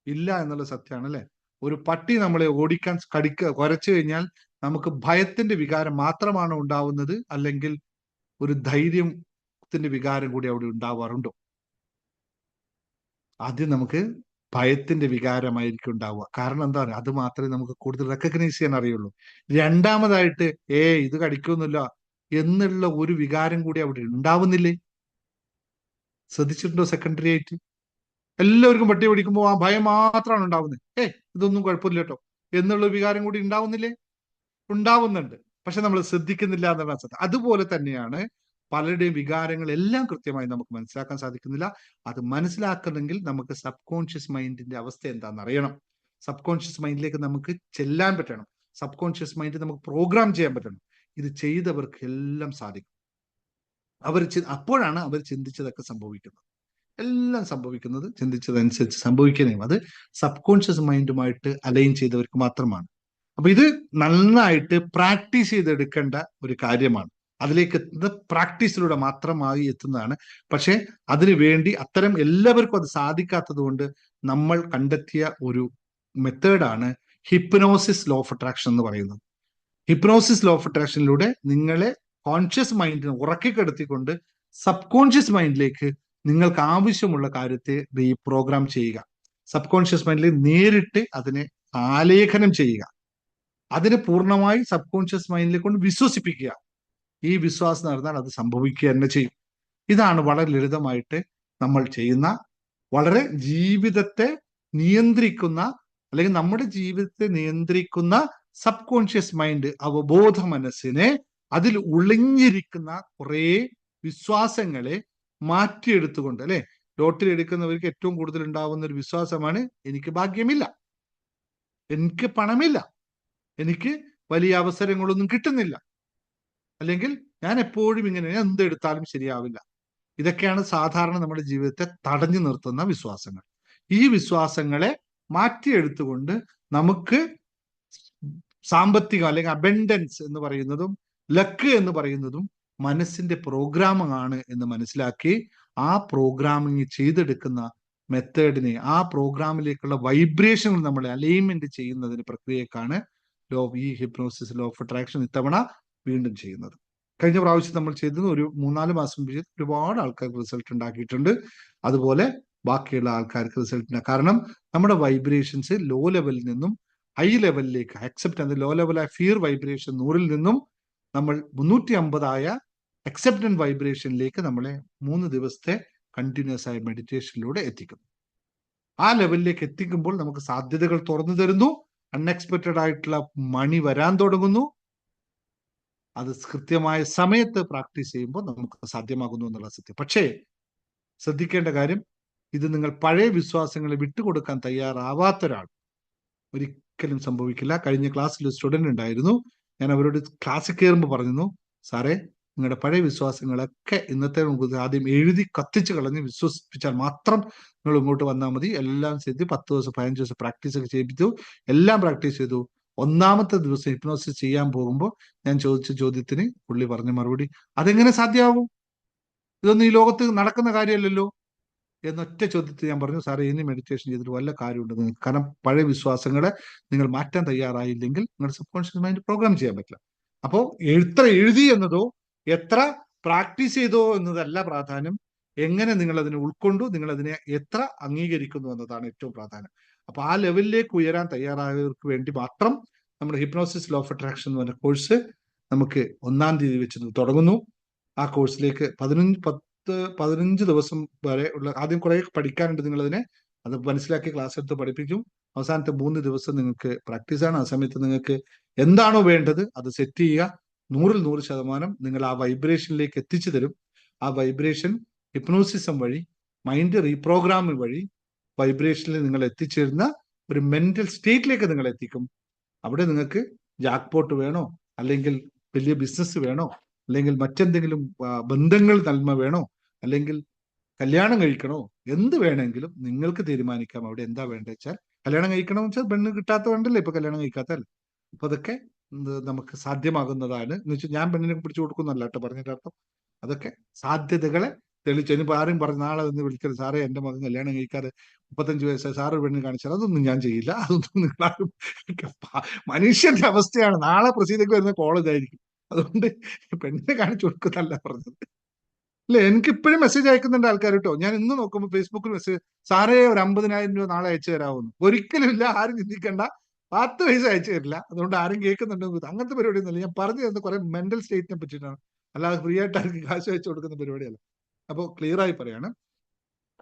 ഇല്ല എന്നുള്ള സത്യമാണ്, അല്ലെ? ഒരു പട്ടി നമ്മളെ ഓടിക്കാൻ കുരച്ചു കഴിഞ്ഞാൽ നമുക്ക് ഭയത്തിന്റെ വികാരം മാത്രമാണ് ഉണ്ടാവുന്നത്, അല്ലെങ്കിൽ ഒരു ധൈര്യത്തിന്റെ വികാരം കൂടി അവിടെ ഉണ്ടാവാറുണ്ടോ? ആദ്യം നമുക്ക് ഭയത്തിന്റെ വികാരമായിരിക്കും ഉണ്ടാവുക. കാരണം എന്താ പറയുക, അത് മാത്രമേ നമുക്ക് കൂടുതൽ റെക്കഗ്നൈസ് ചെയ്യാൻ അറിയുള്ളൂ. രണ്ടാമതായിട്ട് ഇത് കടിക്കൊന്നുമില്ല എന്നുള്ള ഒരു വികാരം കൂടി അവിടെ ഉണ്ടാവുന്നില്ലേ? ശ്രദ്ധിച്ചിട്ടുണ്ടോ? സെക്കൻഡറി ആയിട്ട് എല്ലാവർക്കും പട്ടി പിടിക്കുമ്പോൾ ആ ഭയം മാത്രമാണ് ഉണ്ടാവുന്നത്. ഇതൊന്നും കുഴപ്പമില്ല കേട്ടോ എന്നുള്ള വികാരം കൂടി ഉണ്ടാവുന്നില്ലേ? ഉണ്ടാവുന്നുണ്ട്. പക്ഷെ നമ്മൾ ശ്രദ്ധിക്കുന്നില്ല എന്നുള്ള സത്യം. അതുപോലെ തന്നെയാണ് പലരുടെയും വികാരങ്ങൾ എല്ലാം കൃത്യമായി നമുക്ക് മനസ്സിലാക്കാൻ സാധിക്കുന്നില്ല. അത് മനസ്സിലാക്കണമെങ്കിൽ നമുക്ക് സബ് കോൺഷ്യസ് മൈൻഡിന്റെ അവസ്ഥ എന്താണെന്ന് അറിയണം. സബ് കോൺഷ്യസ് മൈൻഡിലേക്ക് നമുക്ക് ചെല്ലാൻ പറ്റണം. സബ് കോൺഷ്യസ് മൈൻഡ് നമുക്ക് പ്രോഗ്രാം ചെയ്യാൻ പറ്റണം. ഇത് ചെയ്തവർക്ക് എല്ലാം സാധിക്കും. അപ്പോഴാണ് അവർ ചിന്തിച്ചതൊക്കെ സംഭവിക്കുന്നത്. എല്ലാം സംഭവിക്കുന്നത് ചിന്തിച്ചതനുസരിച്ച് സംഭവിക്കുന്നതും അത് സബ് കോൺഷ്യസ് മൈൻഡുമായിട്ട് അലൈൻ ചെയ്തവർക്ക് മാത്രമാണ്. അപ്പൊ ഇത് നന്നായിട്ട് പ്രാക്ടീസ് ചെയ്തെടുക്കേണ്ട ഒരു കാര്യമാണ്. അതിലേക്ക് എത്തുന്നത് പ്രാക്ടീസിലൂടെ മാത്രമായി എത്തുന്നതാണ്. പക്ഷെ അതിനു വേണ്ടി അത്തരം എല്ലാവർക്കും അത് സാധിക്കാത്തത് കൊണ്ട് നമ്മൾ കണ്ടെത്തിയ ഒരു മെത്തേഡാണ് ഹിപ്നോസിസ് ലോ ഓഫ് അട്രാക്ഷൻ എന്ന് പറയുന്നത്. ഹിപ്നോസിസ് ലോ ഓഫ് അട്രാക്ഷനിലൂടെ നിങ്ങളെ കോൺഷ്യസ് മൈൻഡിനെ ഉറക്കിക്കെടുത്തിക്കൊണ്ട് സബ് കോൺഷ്യസ് മൈൻഡിലേക്ക് നിങ്ങൾക്ക് ആവശ്യമുള്ള കാര്യത്തെ റീപ്രോഗ്രാം ചെയ്യുക. സബ് കോൺഷ്യസ് മൈൻഡിൽ നേരിട്ട് അതിനെ ആലേഖനം ചെയ്യുക. അതിനെ പൂർണ്ണമായി സബ് കോൺഷ്യസ് മൈൻഡിലെ കൊണ്ട് വിശ്വസിപ്പിക്കുക. ഈ വിശ്വാസം നടന്നാൽ അത് സംഭവിക്കുക തന്നെ ചെയ്യും. ഇതാണ് വളരെ ലളിതമായിട്ട് നമ്മൾ ചെയ്യുന്ന, വളരെ ജീവിതത്തെ നിയന്ത്രിക്കുന്ന, അല്ലെങ്കിൽ നമ്മുടെ ജീവിതത്തെ നിയന്ത്രിക്കുന്ന സബ് കോൺഷ്യസ് മൈൻഡ്, അവബോധ മനസ്സിനെ, അതിൽ ഒളിഞ്ഞിരിക്കുന്ന കുറെ വിശ്വാസങ്ങളെ മാറ്റിയെടുത്തുകൊണ്ട്, അല്ലെ? ലോട്ടറി എടുക്കുന്നവർക്ക് ഏറ്റവും കൂടുതൽ ഉണ്ടാവുന്ന ഒരു വിശ്വാസമാണ് എനിക്ക് ഭാഗ്യമില്ല, എനിക്ക് പണമില്ല, എനിക്ക് വലിയ അവസരങ്ങളൊന്നും കിട്ടുന്നില്ല, അല്ലെങ്കിൽ ഞാൻ എപ്പോഴും ഇങ്ങനെ എന്തെടുത്താലും ശരിയാവില്ല. ഇതൊക്കെയാണ് സാധാരണ നമ്മുടെ ജീവിതത്തെ തടഞ്ഞു നിർത്തുന്ന വിശ്വാസങ്ങൾ. ഈ വിശ്വാസങ്ങളെ മാറ്റിയെടുത്തുകൊണ്ട് നമുക്ക് സാമ്പത്തികം, അല്ലെങ്കിൽ അബൻഡൻസ് എന്ന് പറയുന്നതും ലക്ക് എന്ന് പറയുന്നതും മനസ്സിന്റെ പ്രോഗ്രാമാണ് എന്ന് മനസ്സിലാക്കി ആ പ്രോഗ്രാമിങ് ചെയ്തെടുക്കുന്ന മെത്തേഡിനെ, ആ പ്രോഗ്രാമിലേക്കുള്ള വൈബ്രേഷനുകൾ നമ്മൾ അലൈൻമെന്റ് ചെയ്യുന്നതിന് പ്രക്രിയക്കാണ് ഈ ഹിപ്നോസിസ് ലോ ഓഫ് അട്രാക്ഷൻ ഇത്തവണ വീണ്ടും ചെയ്യുന്നത്. കഴിഞ്ഞ പ്രാവശ്യം നമ്മൾ ചെയ്തത് ഒരു 3-4 മാസം ഒരുപാട് ആൾക്കാർക്ക് റിസൾട്ട് ഉണ്ടാക്കിയിട്ടുണ്ട്. അതുപോലെ ബാക്കിയുള്ള ആൾക്കാർക്ക് റിസൾട്ട് ഉണ്ടാകും. കാരണം നമ്മുടെ വൈബ്രേഷൻസ് ലോ ലെവലിൽ നിന്നും ഹൈ ലെവലിലേക്ക്, അക്സെപ്റ്റ് ലോ ലെവലായ ഫിയർ വൈബ്രേഷൻ 100-ൽ നിന്നും നമ്മൾ 350 അക്സെപ്റ്റൻസ് വൈബ്രേഷനിലേക്ക് നമ്മളെ 3 ദിവസത്തെ കണ്ടിന്യൂസ് ആയ മെഡിറ്റേഷനിലൂടെ എത്തിക്കുന്നു. ആ ലെവലിലേക്ക് എത്തിക്കുമ്പോൾ നമുക്ക് സാധ്യതകൾ തുറന്നു തരുന്നു. അൺഎക്സ്പെക്റ്റഡ് ആയിട്ടുള്ള മണി വരാൻ തുടങ്ങുന്നു. അത് കൃത്യമായ സമയത്ത് പ്രാക്ടീസ് ചെയ്യുമ്പോൾ നമുക്ക് സാധ്യമാകുന്നു എന്നുള്ള സത്യം. പക്ഷേ ശ്രദ്ധിക്കേണ്ട കാര്യം, ഇത് നിങ്ങൾ പഴയ വിശ്വാസങ്ങളെ വിട്ടുകൊടുക്കാൻ തയ്യാറാവാത്ത ഒരാൾ ഒരിക്കലും സംഭവിക്കില്ല. കഴിഞ്ഞ ക്ലാസ്സിൽ ഒരു സ്റ്റുഡന്റ് ഉണ്ടായിരുന്നു. ഞാൻ അവരോട് ക്ലാസ്സിൽ കയറുമ്പോൾ പറഞ്ഞു, സാറേ, നിങ്ങളുടെ പഴയ വിശ്വാസങ്ങളൊക്കെ ഇന്നത്തെ ആദ്യം എഴുതി കത്തിച്ച് കളഞ്ഞ് വിശ്വസിപ്പിച്ചാൽ മാത്രം നിങ്ങൾ ഇങ്ങോട്ട് വന്നാൽ മതി. എല്ലാം ചെയ്ത് 10 ദിവസം 15 ദിവസം പ്രാക്ടീസ് ഒക്കെ ചെയ്യിപ്പിച്ചു. എല്ലാം പ്രാക്ടീസ് ചെയ്തു. 1ാമത്തെ ദിവസം ഹിപ്നോസിസ് ചെയ്യാൻ പോകുമ്പോൾ ഞാൻ ചോദിച്ച ചോദ്യത്തിന് പുള്ളി പറഞ്ഞ മറുപടി, അതെങ്ങനെ സാധ്യമാവും? ഇതൊന്നും ഈ ലോകത്ത് നടക്കുന്ന കാര്യമല്ലല്ലോ എന്നൊറ്റ ചോദ്യത്തിൽ ഞാൻ പറഞ്ഞു, സാറേ, ഇനി മെഡിറ്റേഷൻ ചെയ്തിട്ട് വല്ല കാര്യമുണ്ട് നിങ്ങൾക്ക്? കാരണം പഴയ വിശ്വാസങ്ങളെ നിങ്ങൾ മാറ്റാൻ തയ്യാറായില്ലെങ്കിൽ നിങ്ങളുടെ സബ് കോൺഷ്യസ് മൈൻഡ് പ്രോഗ്രാം ചെയ്യാൻ പറ്റില്ല. അപ്പോൾ എത്ര എഴുതി എന്നതോ എത്ര പ്രാക്ടീസ് ചെയ്തോ എന്നതല്ല പ്രാധാന്യം, എങ്ങനെ നിങ്ങൾ അതിനെ ഉൾക്കൊണ്ടു, നിങ്ങൾ അതിനെ എത്ര അംഗീകരിക്കുന്നു എന്നതാണ് ഏറ്റവും പ്രാധാന്യം. അപ്പൊ ആ ലെവലിലേക്ക് ഉയരാൻ തയ്യാറായവർക്ക് വേണ്ടി മാത്രം നമ്മുടെ ഹിപ്നോസിസ് ലോ ഓഫ് അട്രാക്ഷൻ എന്ന് പറഞ്ഞ കോഴ്സ് നമുക്ക് 1-ാം തീയതി വെച്ച് തുടങ്ങുന്നു. ആ കോഴ്സിലേക്ക് 15 ദിവസം വരെ ഉള്ള, ആദ്യം കുറെ പഠിക്കാനുണ്ട് നിങ്ങളതിനെ, അത് മനസ്സിലാക്കി ക്ലാസ് എടുത്ത് പഠിപ്പിക്കും. അവസാനത്തെ 3 ദിവസം നിങ്ങൾക്ക് പ്രാക്ടീസാണ്. ആ സമയത്ത് നിങ്ങൾക്ക് എന്താണോ വേണ്ടത് അത് സെറ്റ് ചെയ്യുക. 100-ൽ 100% നിങ്ങൾ ആ വൈബ്രേഷനിലേക്ക് എത്തിച്ചു തരും. ആ വൈബ്രേഷൻ ഹിപ്നോസിസം വഴി മൈൻഡ് റീപ്രോഗ്രാമിംഗ് വഴി വൈബ്രേഷനിൽ നിങ്ങൾ എത്തിച്ചേരുന്ന ഒരു മെന്റൽ സ്റ്റേറ്റിലേക്ക് നിങ്ങൾ എത്തിക്കും. അവിടെ നിങ്ങൾക്ക് ജാക്ക്പോട്ട് വേണോ, അല്ലെങ്കിൽ വലിയ ബിസിനസ് വേണോ, അല്ലെങ്കിൽ മറ്റെന്തെങ്കിലും ബന്ധങ്ങൾ നന്മ വേണോ, അല്ലെങ്കിൽ കല്യാണം കഴിക്കണോ, എന്ത് വേണമെങ്കിലും നിങ്ങൾക്ക് തീരുമാനിക്കാം. അവിടെ എന്താ വേണ്ടത് വെച്ചാൽ, കല്യാണം കഴിക്കണമെന്ന് വെച്ചാൽ പെണ്ണ് കിട്ടാത്ത വേണ്ടല്ലേ ഇപ്പൊ കല്യാണം കഴിക്കാത്തല്ലേ. അപ്പൊ അതൊക്കെ നമുക്ക് സാധ്യമാകുന്നതാണ് എന്ന് വെച്ചാൽ ഞാൻ പെണ്ണിനെ പിടിച്ചു കൊടുക്കുന്നല്ല കേട്ടോ പറഞ്ഞിട്ട് അർത്ഥം. അതൊക്കെ സാധ്യതകളെ തെളിച്ചു. ഇനിയിപ്പോ ആരും പറഞ്ഞു നാളെ ഒന്ന് വിളിക്കരുത് സാറേ എന്റെ മകൻ കല്യാണം കഴിക്കാതെ 35 വയസ്സായി സാറ് പെണ്ണ് കാണിച്ചാൽ അതൊന്നും ഞാൻ ചെയ്യില്ല. അതൊന്നും നിങ്ങളാരും മനുഷ്യന്റെ അവസ്ഥയാണ്. നാളെ പ്രസീതയ്ക്ക് വരുന്ന കോളേജ് ആയിരിക്കും. അതുകൊണ്ട് പെണ്ണിനെ കാണിച്ചു കൊടുക്കുന്നല്ല പറഞ്ഞത്. അല്ലെ, എനിക്ക് ഇപ്പോഴും മെസ്സേജ് അയക്കുന്നുണ്ട് ആൾക്കാർ കേട്ടോ. ഞാൻ ഇന്ന് നോക്കുമ്പോൾ ഫേസ്ബുക്കിൽ മെസ്സേജ്, സാറേ ഒരു 50,000 രൂപ നാളെ അയച്ചു തരാമെന്ന്. ഒരിക്കലും ഇല്ല, ആരും ചിന്തിക്കണ്ട. 10 പൈസ അയച്ചു തരില്ല. അതുകൊണ്ട് ആരും കേൾക്കുന്നുണ്ടോ അങ്ങനത്തെ പരിപാടി ഒന്നുമില്ല. ഞാൻ പറഞ്ഞു തരുന്ന കുറെ മെന്റൽ സ്റ്റേറ്റിനെ പറ്റിയിട്ടാണ്, അല്ലാതെ ഫ്രീ ആയിട്ട് ആർക്ക് കാശ് അയച്ചു കൊടുക്കുന്ന പരിപാടിയല്ല. അപ്പോൾ ക്ലിയർ ആയി പറയാണ്,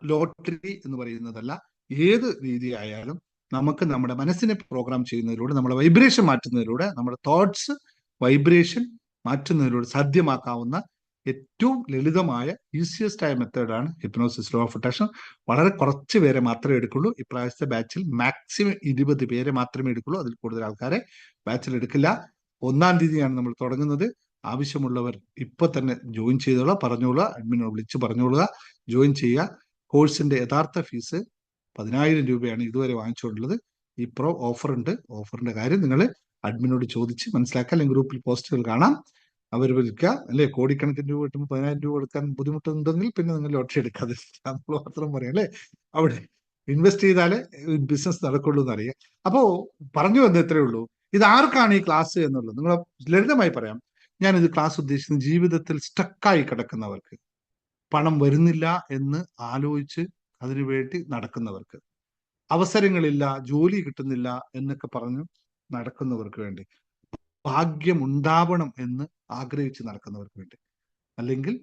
ലോട്ടറി എന്ന് പറയുന്നതല്ല. ഏത് രീതി ആയാലും നമുക്ക് നമ്മുടെ മനസ്സിനെ പ്രോഗ്രാം ചെയ്യുന്നതിലൂടെ, നമ്മുടെ വൈബ്രേഷൻ മാറ്റുന്നതിലൂടെ, നമ്മുടെ തോട്ട്സ് വൈബ്രേഷൻ മാറ്റുന്നതിലൂടെ സാധ്യമാക്കാവുന്ന ഏറ്റവും ലളിതമായ ഈസിയസ്റ്റ് ആയ മെത്തേഡാണ് ഹിപ്നോസിസ് ലോ ഓഫ് അട്രാക്ഷൻ. വളരെ കുറച്ച് പേരെ മാത്രമേ എടുക്കുള്ളൂ. ഇപ്രാവശ്യത്തെ ബാച്ചിൽ മാക്സിമം 20 പേരെ മാത്രമേ എടുക്കുള്ളൂ. അതിൽ കൂടുതൽ ആൾക്കാരെ ബാച്ചിൽ എടുക്കില്ല. 1-ാം തീയതിയാണ് നമ്മൾ തുടങ്ങുന്നത്. ആവശ്യമുള്ളവർ ഇപ്പൊ തന്നെ ജോയിൻ ചെയ്തോളാം, പറഞ്ഞോളുക, അഡ്മിനോട് വിളിച്ച് പറഞ്ഞോളുക, ജോയിൻ ചെയ്യുക. കോഴ്സിന്റെ യഥാർത്ഥ ഫീസ് 10,000 രൂപയാണ് ഇതുവരെ വാങ്ങിച്ചുകൊണ്ടുള്ളത്. ഇപ്പോൾ ഓഫർ ഉണ്ട്. ഓഫറിന്റെ കാര്യം നിങ്ങൾ അഡ്മിനോട് ചോദിച്ച് മനസ്സിലാക്കുക. അല്ലെങ്കിൽ ഗ്രൂപ്പിൽ പോസ്റ്റുകൾ കാണാം, അവർ വിളിക്കുക. അല്ലെ, കോടിക്കണക്കിന് രൂപ കിട്ടുമ്പോൾ 10,000 രൂപ എടുക്കാൻ ബുദ്ധിമുട്ടുണ്ടെങ്കിൽ പിന്നെ നിങ്ങൾ ലോട്ടറി എടുക്കാതെ നമ്മൾ മാത്രം പറയാം. അല്ലെ, അവിടെ ഇൻവെസ്റ്റ് ചെയ്താലേ ബിസിനസ് നടക്കുള്ളൂ എന്നറിയാം. അപ്പോ പറഞ്ഞു വന്നത് ഇത്രയേ ഉള്ളൂ. ഇത് ആർക്കാണ് ഈ ക്ലാസ് എന്നുള്ളത് നിങ്ങൾ ലളിതമായി പറയാം. ഞാനിത് ക്ലാസ് ഉദ്ദേശിക്കുന്നത് ജീവിതത്തിൽ സ്റ്റക്കായി കിടക്കുന്നവർക്ക്, പണം വരുന്നില്ല എന്ന് ആലോചിച്ച് അതിനുവേണ്ടി നടക്കുന്നവർക്ക്, അവസരങ്ങളില്ല, ജോലി കിട്ടുന്നില്ല എന്നൊക്കെ പറഞ്ഞു നടക്കുന്നവർക്ക് വേണ്ടി, ഭാഗ്യം ഉണ്ടാവണം എന്ന് ആഗ്രഹിച്ച് നടക്കുന്നവർക്ക് വേണ്ടി, അല്ലെങ്കിൽ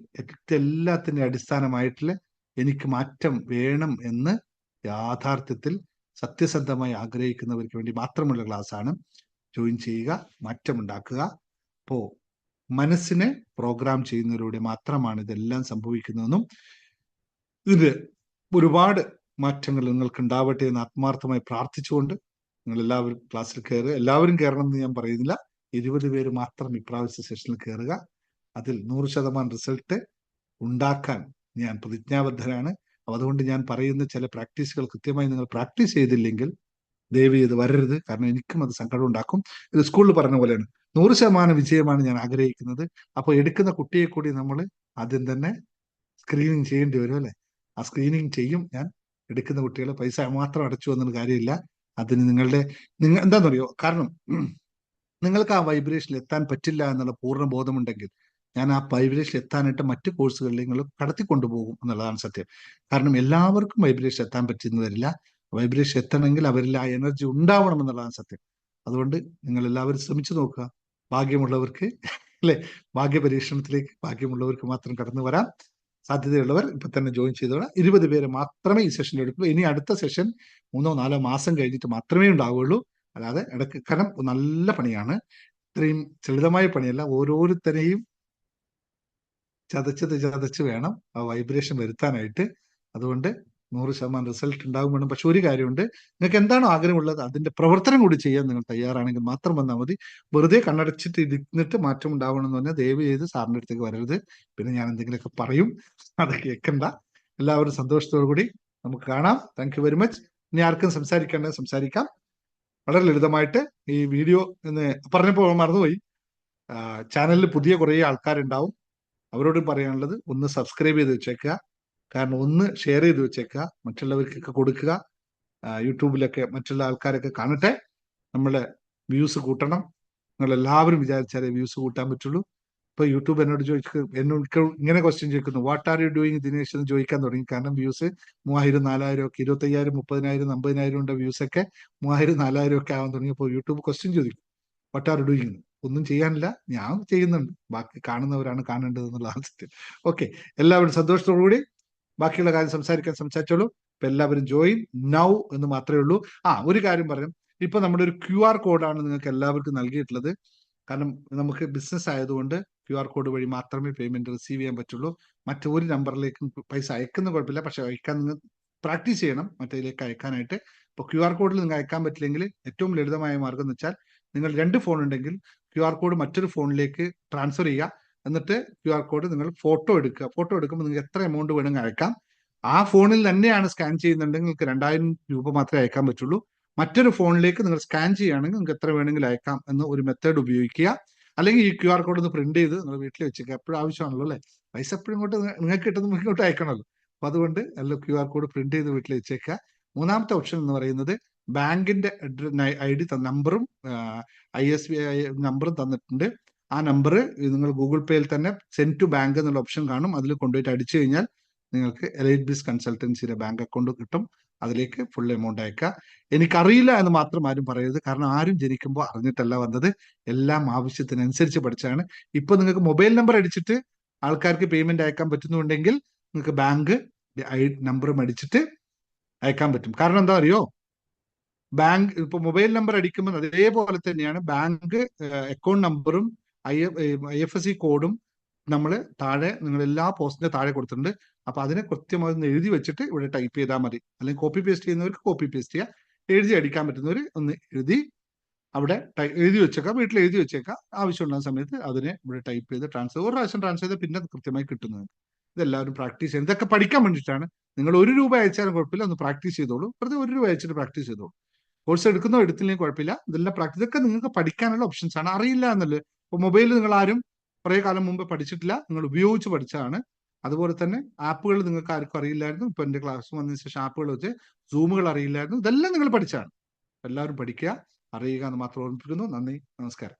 എല്ലാത്തിന്റെ അടിസ്ഥാനമായിട്ടുള്ള എനിക്ക് മാറ്റം വേണം എന്ന് യാഥാർത്ഥ്യത്തിൽ സത്യസന്ധമായി ആഗ്രഹിക്കുന്നവർക്ക് വേണ്ടി മാത്രമുള്ള ക്ലാസ്സാണ്. ജോയിൻ ചെയ്യുക, മാറ്റം ഉണ്ടാക്കുക. അപ്പോ മനസ്സിനെ പ്രോഗ്രാം ചെയ്യുന്നതിലൂടെ മാത്രമാണ് ഇതെല്ലാം സംഭവിക്കുന്നതെന്നും ഇത് ഒരുപാട് മാറ്റങ്ങൾ നിങ്ങൾക്ക് ഉണ്ടാവട്ടെ എന്ന് ആത്മാർത്ഥമായി പ്രാർത്ഥിച്ചുകൊണ്ട് നിങ്ങൾ എല്ലാവരും ക്ലാസ്സിൽ കയറുക. എല്ലാവരും കയറണം എന്ന് ഞാൻ പറയുന്നില്ല. 20 പേര് മാത്രം ഇപ്രാവശ്യ സെഷനിൽ കയറുക. അതിൽ 100% റിസൾട്ട് ഉണ്ടാക്കാൻ ഞാൻ പ്രതിജ്ഞാബദ്ധനാണ്. അതുകൊണ്ട് ഞാൻ പറയുന്ന ചില പ്രാക്ടീസുകൾ കൃത്യമായി നിങ്ങൾ പ്രാക്ടീസ് ചെയ്തില്ലെങ്കിൽ ദയവ് ചെയ്ത് വരരുത്. കാരണം എനിക്കും അത് സങ്കടം ഉണ്ടാക്കും. ഇത് സ്കൂളിൽ പറഞ്ഞ പോലെയാണ്, 100% വിജയമാണ് ഞാൻ ആഗ്രഹിക്കുന്നത്. അപ്പോൾ എടുക്കുന്ന കുട്ടിയെ കൂടി നമ്മൾ ആദ്യം തന്നെ സ്ക്രീനിങ് ചെയ്യേണ്ടി വരും. അല്ലെ, ആ സ്ക്രീനിങ് ചെയ്യും ഞാൻ. എടുക്കുന്ന കുട്ടികളെ പൈസ മാത്രം അടച്ചു വന്നൊരു കാര്യമില്ല. അതിന് നിങ്ങൾ എന്താണെന്നറിയോ, കാരണം നിങ്ങൾക്ക് ആ വൈബ്രേഷനിൽ എത്താൻ പറ്റില്ല എന്നുള്ള പൂർണ്ണ ബോധമുണ്ടെങ്കിൽ ഞാൻ ആ വൈബ്രേഷൻ എത്താനായിട്ട് മറ്റ് കോഴ്സുകളിൽ നിങ്ങൾ കടത്തിക്കൊണ്ടുപോകും എന്നുള്ളതാണ് സത്യം. കാരണം എല്ലാവർക്കും വൈബ്രേഷൻ എത്താൻ പറ്റുന്ന വരില്ല. വൈബ്രേഷൻ എത്തണമെങ്കിൽ അവരിൽ ആ എനർജി ഉണ്ടാവണം എന്നുള്ളതാണ് സത്യം. അതുകൊണ്ട് നിങ്ങൾ എല്ലാവരും ശ്രമിച്ചു നോക്കുക. ഭാഗ്യമുള്ളവർക്ക് അല്ലെ, ഭാഗ്യപരീക്ഷണത്തിലേക്ക് ഭാഗ്യമുള്ളവർക്ക് മാത്രം കടന്നു വരാം. സാധ്യതയുള്ളവർ ഇപ്പൊ തന്നെ ജോയിൻ ചെയ്തോളാം. 20 പേരെ മാത്രമേ ഈ സെഷനിൽ എടുക്കുള്ളൂ. ഇനി അടുത്ത സെഷൻ 3-4 മാസം കഴിഞ്ഞിട്ട് മാത്രമേ ഉണ്ടാവുകയുള്ളൂ. അല്ലാതെ ഇടയ്ക്ക്, കാരണം നല്ല പണിയാണ്, ഇത്രയും ലളിതമായ പണിയല്ല. ഓരോരുത്തരെയും ചതച്ച് വേണം ആ വൈബ്രേഷൻ വരുത്താനായിട്ട്. അതുകൊണ്ട് 100% റിസൾട്ട് ഉണ്ടാകും വേണം. പക്ഷെ ഒരു കാര്യമുണ്ട്, നിങ്ങൾക്ക് എന്താണോ ആഗ്രഹമുള്ളത് അതിന്റെ പ്രവർത്തനം കൂടി ചെയ്യാൻ നിങ്ങൾ തയ്യാറാണെങ്കിൽ മാത്രം വന്നാൽ മതി. വെറുതെ കണ്ണടച്ചിട്ട് ഇരുന്നിട്ട് മാറ്റം ഉണ്ടാവണം എന്ന് പറഞ്ഞാൽ ദയവ് ചെയ്ത് സാറിന്റെ അടുത്തേക്ക് വരരുത്. പിന്നെ ഞാൻ എന്തെങ്കിലുമൊക്കെ പറയും, അത് കേൾക്കണ്ട. എല്ലാവരും സന്തോഷത്തോടു കൂടി നമുക്ക് കാണാം. Thank you very much. ഇനി ആർക്കും സംസാരിക്കേണ്ടത് സംസാരിക്കാം. വളരെ ലളിതമായിട്ട് ഈ വീഡിയോ എന്ന് പറഞ്ഞപ്പോൾ മറന്നുപോയി, ചാനലിൽ പുതിയ കുറേ ആൾക്കാരുണ്ടാവും. അവരോട് പറയാനുള്ളത്, ഒന്ന് സബ്സ്ക്രൈബ് ചെയ്ത് വെച്ചേക്കുക. കാരണം ഒന്ന് ഷെയർ ചെയ്ത് വെച്ചേക്കുക, മറ്റുള്ളവർക്കൊക്കെ കൊടുക്കുക. യൂട്യൂബിലൊക്കെ മറ്റുള്ള ആൾക്കാരൊക്കെ കാണട്ടെ. നമ്മളെ വ്യൂസ് കൂട്ടണം. നിങ്ങൾ എല്ലാവരും വിചാരിച്ചാലേ വ്യൂസ് കൂട്ടാൻ പറ്റുള്ളൂ. ഇപ്പൊ യൂട്യൂബ് എന്നോട് ഇങ്ങനെ ക്വസ്റ്റ്യൻ ചോദിക്കുന്നു, what are you doing Dinesh എന്ന് ചോദിക്കാൻ തുടങ്ങി. കാരണം വ്യൂസ് 3000, 4000 ഒക്കെ, 25,000, 30,000, 50,000 വ്യൂസ് ഒക്കെ 3000, 4000 ഒക്കെ ആവാൻ തുടങ്ങിയപ്പോൾ യൂട്യൂബ് ക്വസ്റ്റ്യൻ ചോദിക്കും, വാട്ട് ആർ യു ഡൂയിങ്. ഒന്നും ചെയ്യാനില്ല, ഞാൻ ചെയ്യുന്നുണ്ട്, ബാക്കി കാണുന്നവരാണ് കാണേണ്ടത് എന്നുള്ളതാണ് സത്യം. ഓക്കെ, എല്ലാവരും സന്തോഷത്തോടു കൂടി ബാക്കിയുള്ള കാര്യം സംസാരിച്ചോളൂ. ഇപ്പൊ എല്ലാവരും ജോയിൻ നൗ എന്ന് മാത്രമേ ഉള്ളൂ. ഒരു കാര്യം പറയാം, ഇപ്പൊ നമ്മുടെ ഒരു QR കോഡാണ് നിങ്ങൾക്ക് എല്ലാവർക്കും നൽകിയിട്ടുള്ളത്. കാരണം നമുക്ക് ബിസിനസ് ആയതുകൊണ്ട് QR കോഡ് വഴി മാത്രമേ പേയ്മെന്റ് റിസീവ് ചെയ്യാൻ പറ്റുള്ളൂ. മറ്റൊരു നമ്പറിലേക്കും പൈസ അയക്കുന്ന കുഴപ്പമില്ല, പക്ഷെ അയക്കാൻ നിങ്ങൾ പ്രാക്ടീസ് ചെയ്യണം മറ്റേതിലേക്ക് അയക്കാനായിട്ട്. ഇപ്പോൾ QR കോഡിൽ നിങ്ങൾ അയക്കാൻ പറ്റില്ലെങ്കിൽ ഏറ്റവും ലളിതമായ മാർഗം എന്ന് വെച്ചാൽ നിങ്ങൾ 2 ഫോൺ ഉണ്ടെങ്കിൽ QR കോഡ് മറ്റൊരു ഫോണിലേക്ക് ട്രാൻസ്ഫർ ചെയ്യുക. എന്നിട്ട് QR കോഡ് നിങ്ങൾ ഫോട്ടോ എടുക്കുക. ഫോട്ടോ എടുക്കുമ്പോൾ നിങ്ങൾക്ക് എത്ര എമൗണ്ട് വേണമെങ്കിൽ അയക്കാം. ആ ഫോണിൽ തന്നെയാണ് സ്കാൻ ചെയ്യുന്നുണ്ടെങ്കിൽ നിങ്ങൾക്ക് 2000 രൂപ മാത്രമേ അയക്കാൻ പറ്റുള്ളൂ. മറ്റൊരു ഫോണിലേക്ക് നിങ്ങൾ സ്കാൻ ചെയ്യുകയാണെങ്കിൽ നിങ്ങൾക്ക് എത്ര വേണമെങ്കിലും അയക്കാം എന്ന ഒരു മെത്തേഡ് ഉപയോഗിക്കുക. അല്ലെങ്കിൽ ഈ QR കോഡ് ഒന്ന് പ്രിന്റ് ചെയ്ത് നിങ്ങൾ വീട്ടിൽ വെച്ചേക്കുക. എപ്പോഴും ആവശ്യമാണല്ലോ അല്ലേ, പൈസ എപ്പോഴും ഇങ്ങോട്ട് നിങ്ങൾക്ക് കിട്ടുന്ന ഇങ്ങോട്ട് അയക്കണമല്ലോ. അപ്പൊ അതുകൊണ്ട് എല്ലാം QR കോഡ് പ്രിന്റ് ചെയ്ത് വീട്ടിൽ വെച്ചേക്കുക. മൂന്നാമത്തെ ഓപ്ഷൻ എന്ന് പറയുന്നത് ബാങ്കിന്റെ ID നമ്പറും ISBI നമ്പറും തന്നിട്ടുണ്ട്. ആ നമ്പർ നിങ്ങൾ ഗൂഗിൾ പേയിൽ തന്നെ സെൻഡ് ടു ബാങ്ക് എന്നുള്ള ഓപ്ഷൻ കാണും. അതിൽ കൊണ്ടുപോയിട്ട് അടിച്ചു കഴിഞ്ഞാൽ നിങ്ങൾക്ക് എലൈറ്റ് ബിസ് കൺസൾട്ടൻസിയുടെ ബാങ്ക് അക്കൗണ്ട് കിട്ടും. അതിലേക്ക് ഫുൾ എമൗണ്ട് അയക്കുക. എനിക്കറിയില്ല എന്ന് മാത്രം ആരും പറയരുത്, കാരണം ആരും ജനിക്കുമ്പോൾ അറിഞ്ഞിട്ടല്ല വന്നത്, എല്ലാം ആവശ്യത്തിനനുസരിച്ച് പഠിച്ചാണ്. ഇപ്പൊ നിങ്ങൾക്ക് മൊബൈൽ നമ്പർ അടിച്ചിട്ട് ആൾക്കാർക്ക് പേയ്മെന്റ് അയക്കാൻ പറ്റുന്നുണ്ടെങ്കിൽ നിങ്ങൾക്ക് ബാങ്ക് നമ്പറും അടിച്ചിട്ട് അയക്കാൻ പറ്റും. കാരണം എന്താ അറിയോ, ബാങ്ക് ഇപ്പൊ മൊബൈൽ നമ്പർ അടിക്കുമ്പോൾ അതേപോലെ തന്നെയാണ് ബാങ്ക് അക്കൗണ്ട് നമ്പറും IFSC കോഡും നമ്മൾ താഴെ നിങ്ങൾ എല്ലാ പോസ്റ്റിന്റെ താഴെ കൊടുത്തിട്ടുണ്ട്. അപ്പൊ അതിനെ കൃത്യമായി ഒന്ന് എഴുതി വെച്ചിട്ട് ഇവിടെ ടൈപ്പ് ചെയ്താൽ മതി. അല്ലെങ്കിൽ കോപ്പി പേസ്റ്റ് ചെയ്യുന്നവർക്ക് കോപ്പി പേസ്റ്റ് ചെയ്യുക, എഴുതി അടിക്കാൻ പറ്റുന്നവർ ഒന്ന് എഴുതി അവിടെ എഴുതി വെച്ചേക്കാം, വീട്ടിൽ എഴുതി വെച്ചേക്കാം. ആവശ്യമുള്ള സമയത്ത് അതിനെ ഇവിടെ ടൈപ്പ് ചെയ്ത് ഒരു പ്രാവശ്യം ട്രാൻസ്ഫർ ചെയ്താൽ പിന്നെ കൃത്യമായി കിട്ടുന്നത്. ഇതെല്ലാവരും പ്രാക്ടീസ് ചെയ്യണം. ഇതൊക്കെ പഠിക്കാൻ വേണ്ടിയിട്ടാണ്. നിങ്ങൾ 1 രൂപ അയച്ചാലും കുഴപ്പമില്ല, ഒന്ന് പ്രാക്ടീസ് ചെയ്തോളൂ. വെറുതെ 1 രൂപ അയച്ചിട്ട് പ്രാക്ടീസ് ചെയ്തോളൂ. കോഴ്സ് എടുക്കുന്നോ എടുത്തില്ലെങ്കിൽ കുഴപ്പമില്ല. ഇതെല്ലാം പ്രാക്ടീസ്, ഇതൊക്കെ നിങ്ങൾക്ക് പഠിക്കാനുള്ള ഓപ്ഷൻസ് ആണ്. അറിയില്ല എന്നല്ലേ, ഇപ്പൊ മൊബൈൽ നിങ്ങൾ ആരും കുറെ കാലം മുമ്പ് പഠിച്ചിട്ടില്ല, നിങ്ങൾ ഉപയോഗിച്ച് പഠിച്ചതാണ്. അതുപോലെ തന്നെ ആപ്പുകൾ നിങ്ങൾക്ക് ആർക്കും അറിയില്ലായിരുന്നു. ഇപ്പൊ എന്റെ ക്ലാസ് വന്നതിന് ശേഷം ആപ്പുകൾ വെച്ച് സൂമുകൾ അറിയില്ലായിരുന്നു. ഇതെല്ലാം നിങ്ങൾ പഠിച്ചാണ്. എല്ലാവരും പഠിക്കുക, അറിയുക എന്ന് മാത്രം ഓർമ്മിപ്പിക്കുന്നു. നന്ദി, നമസ്കാരം.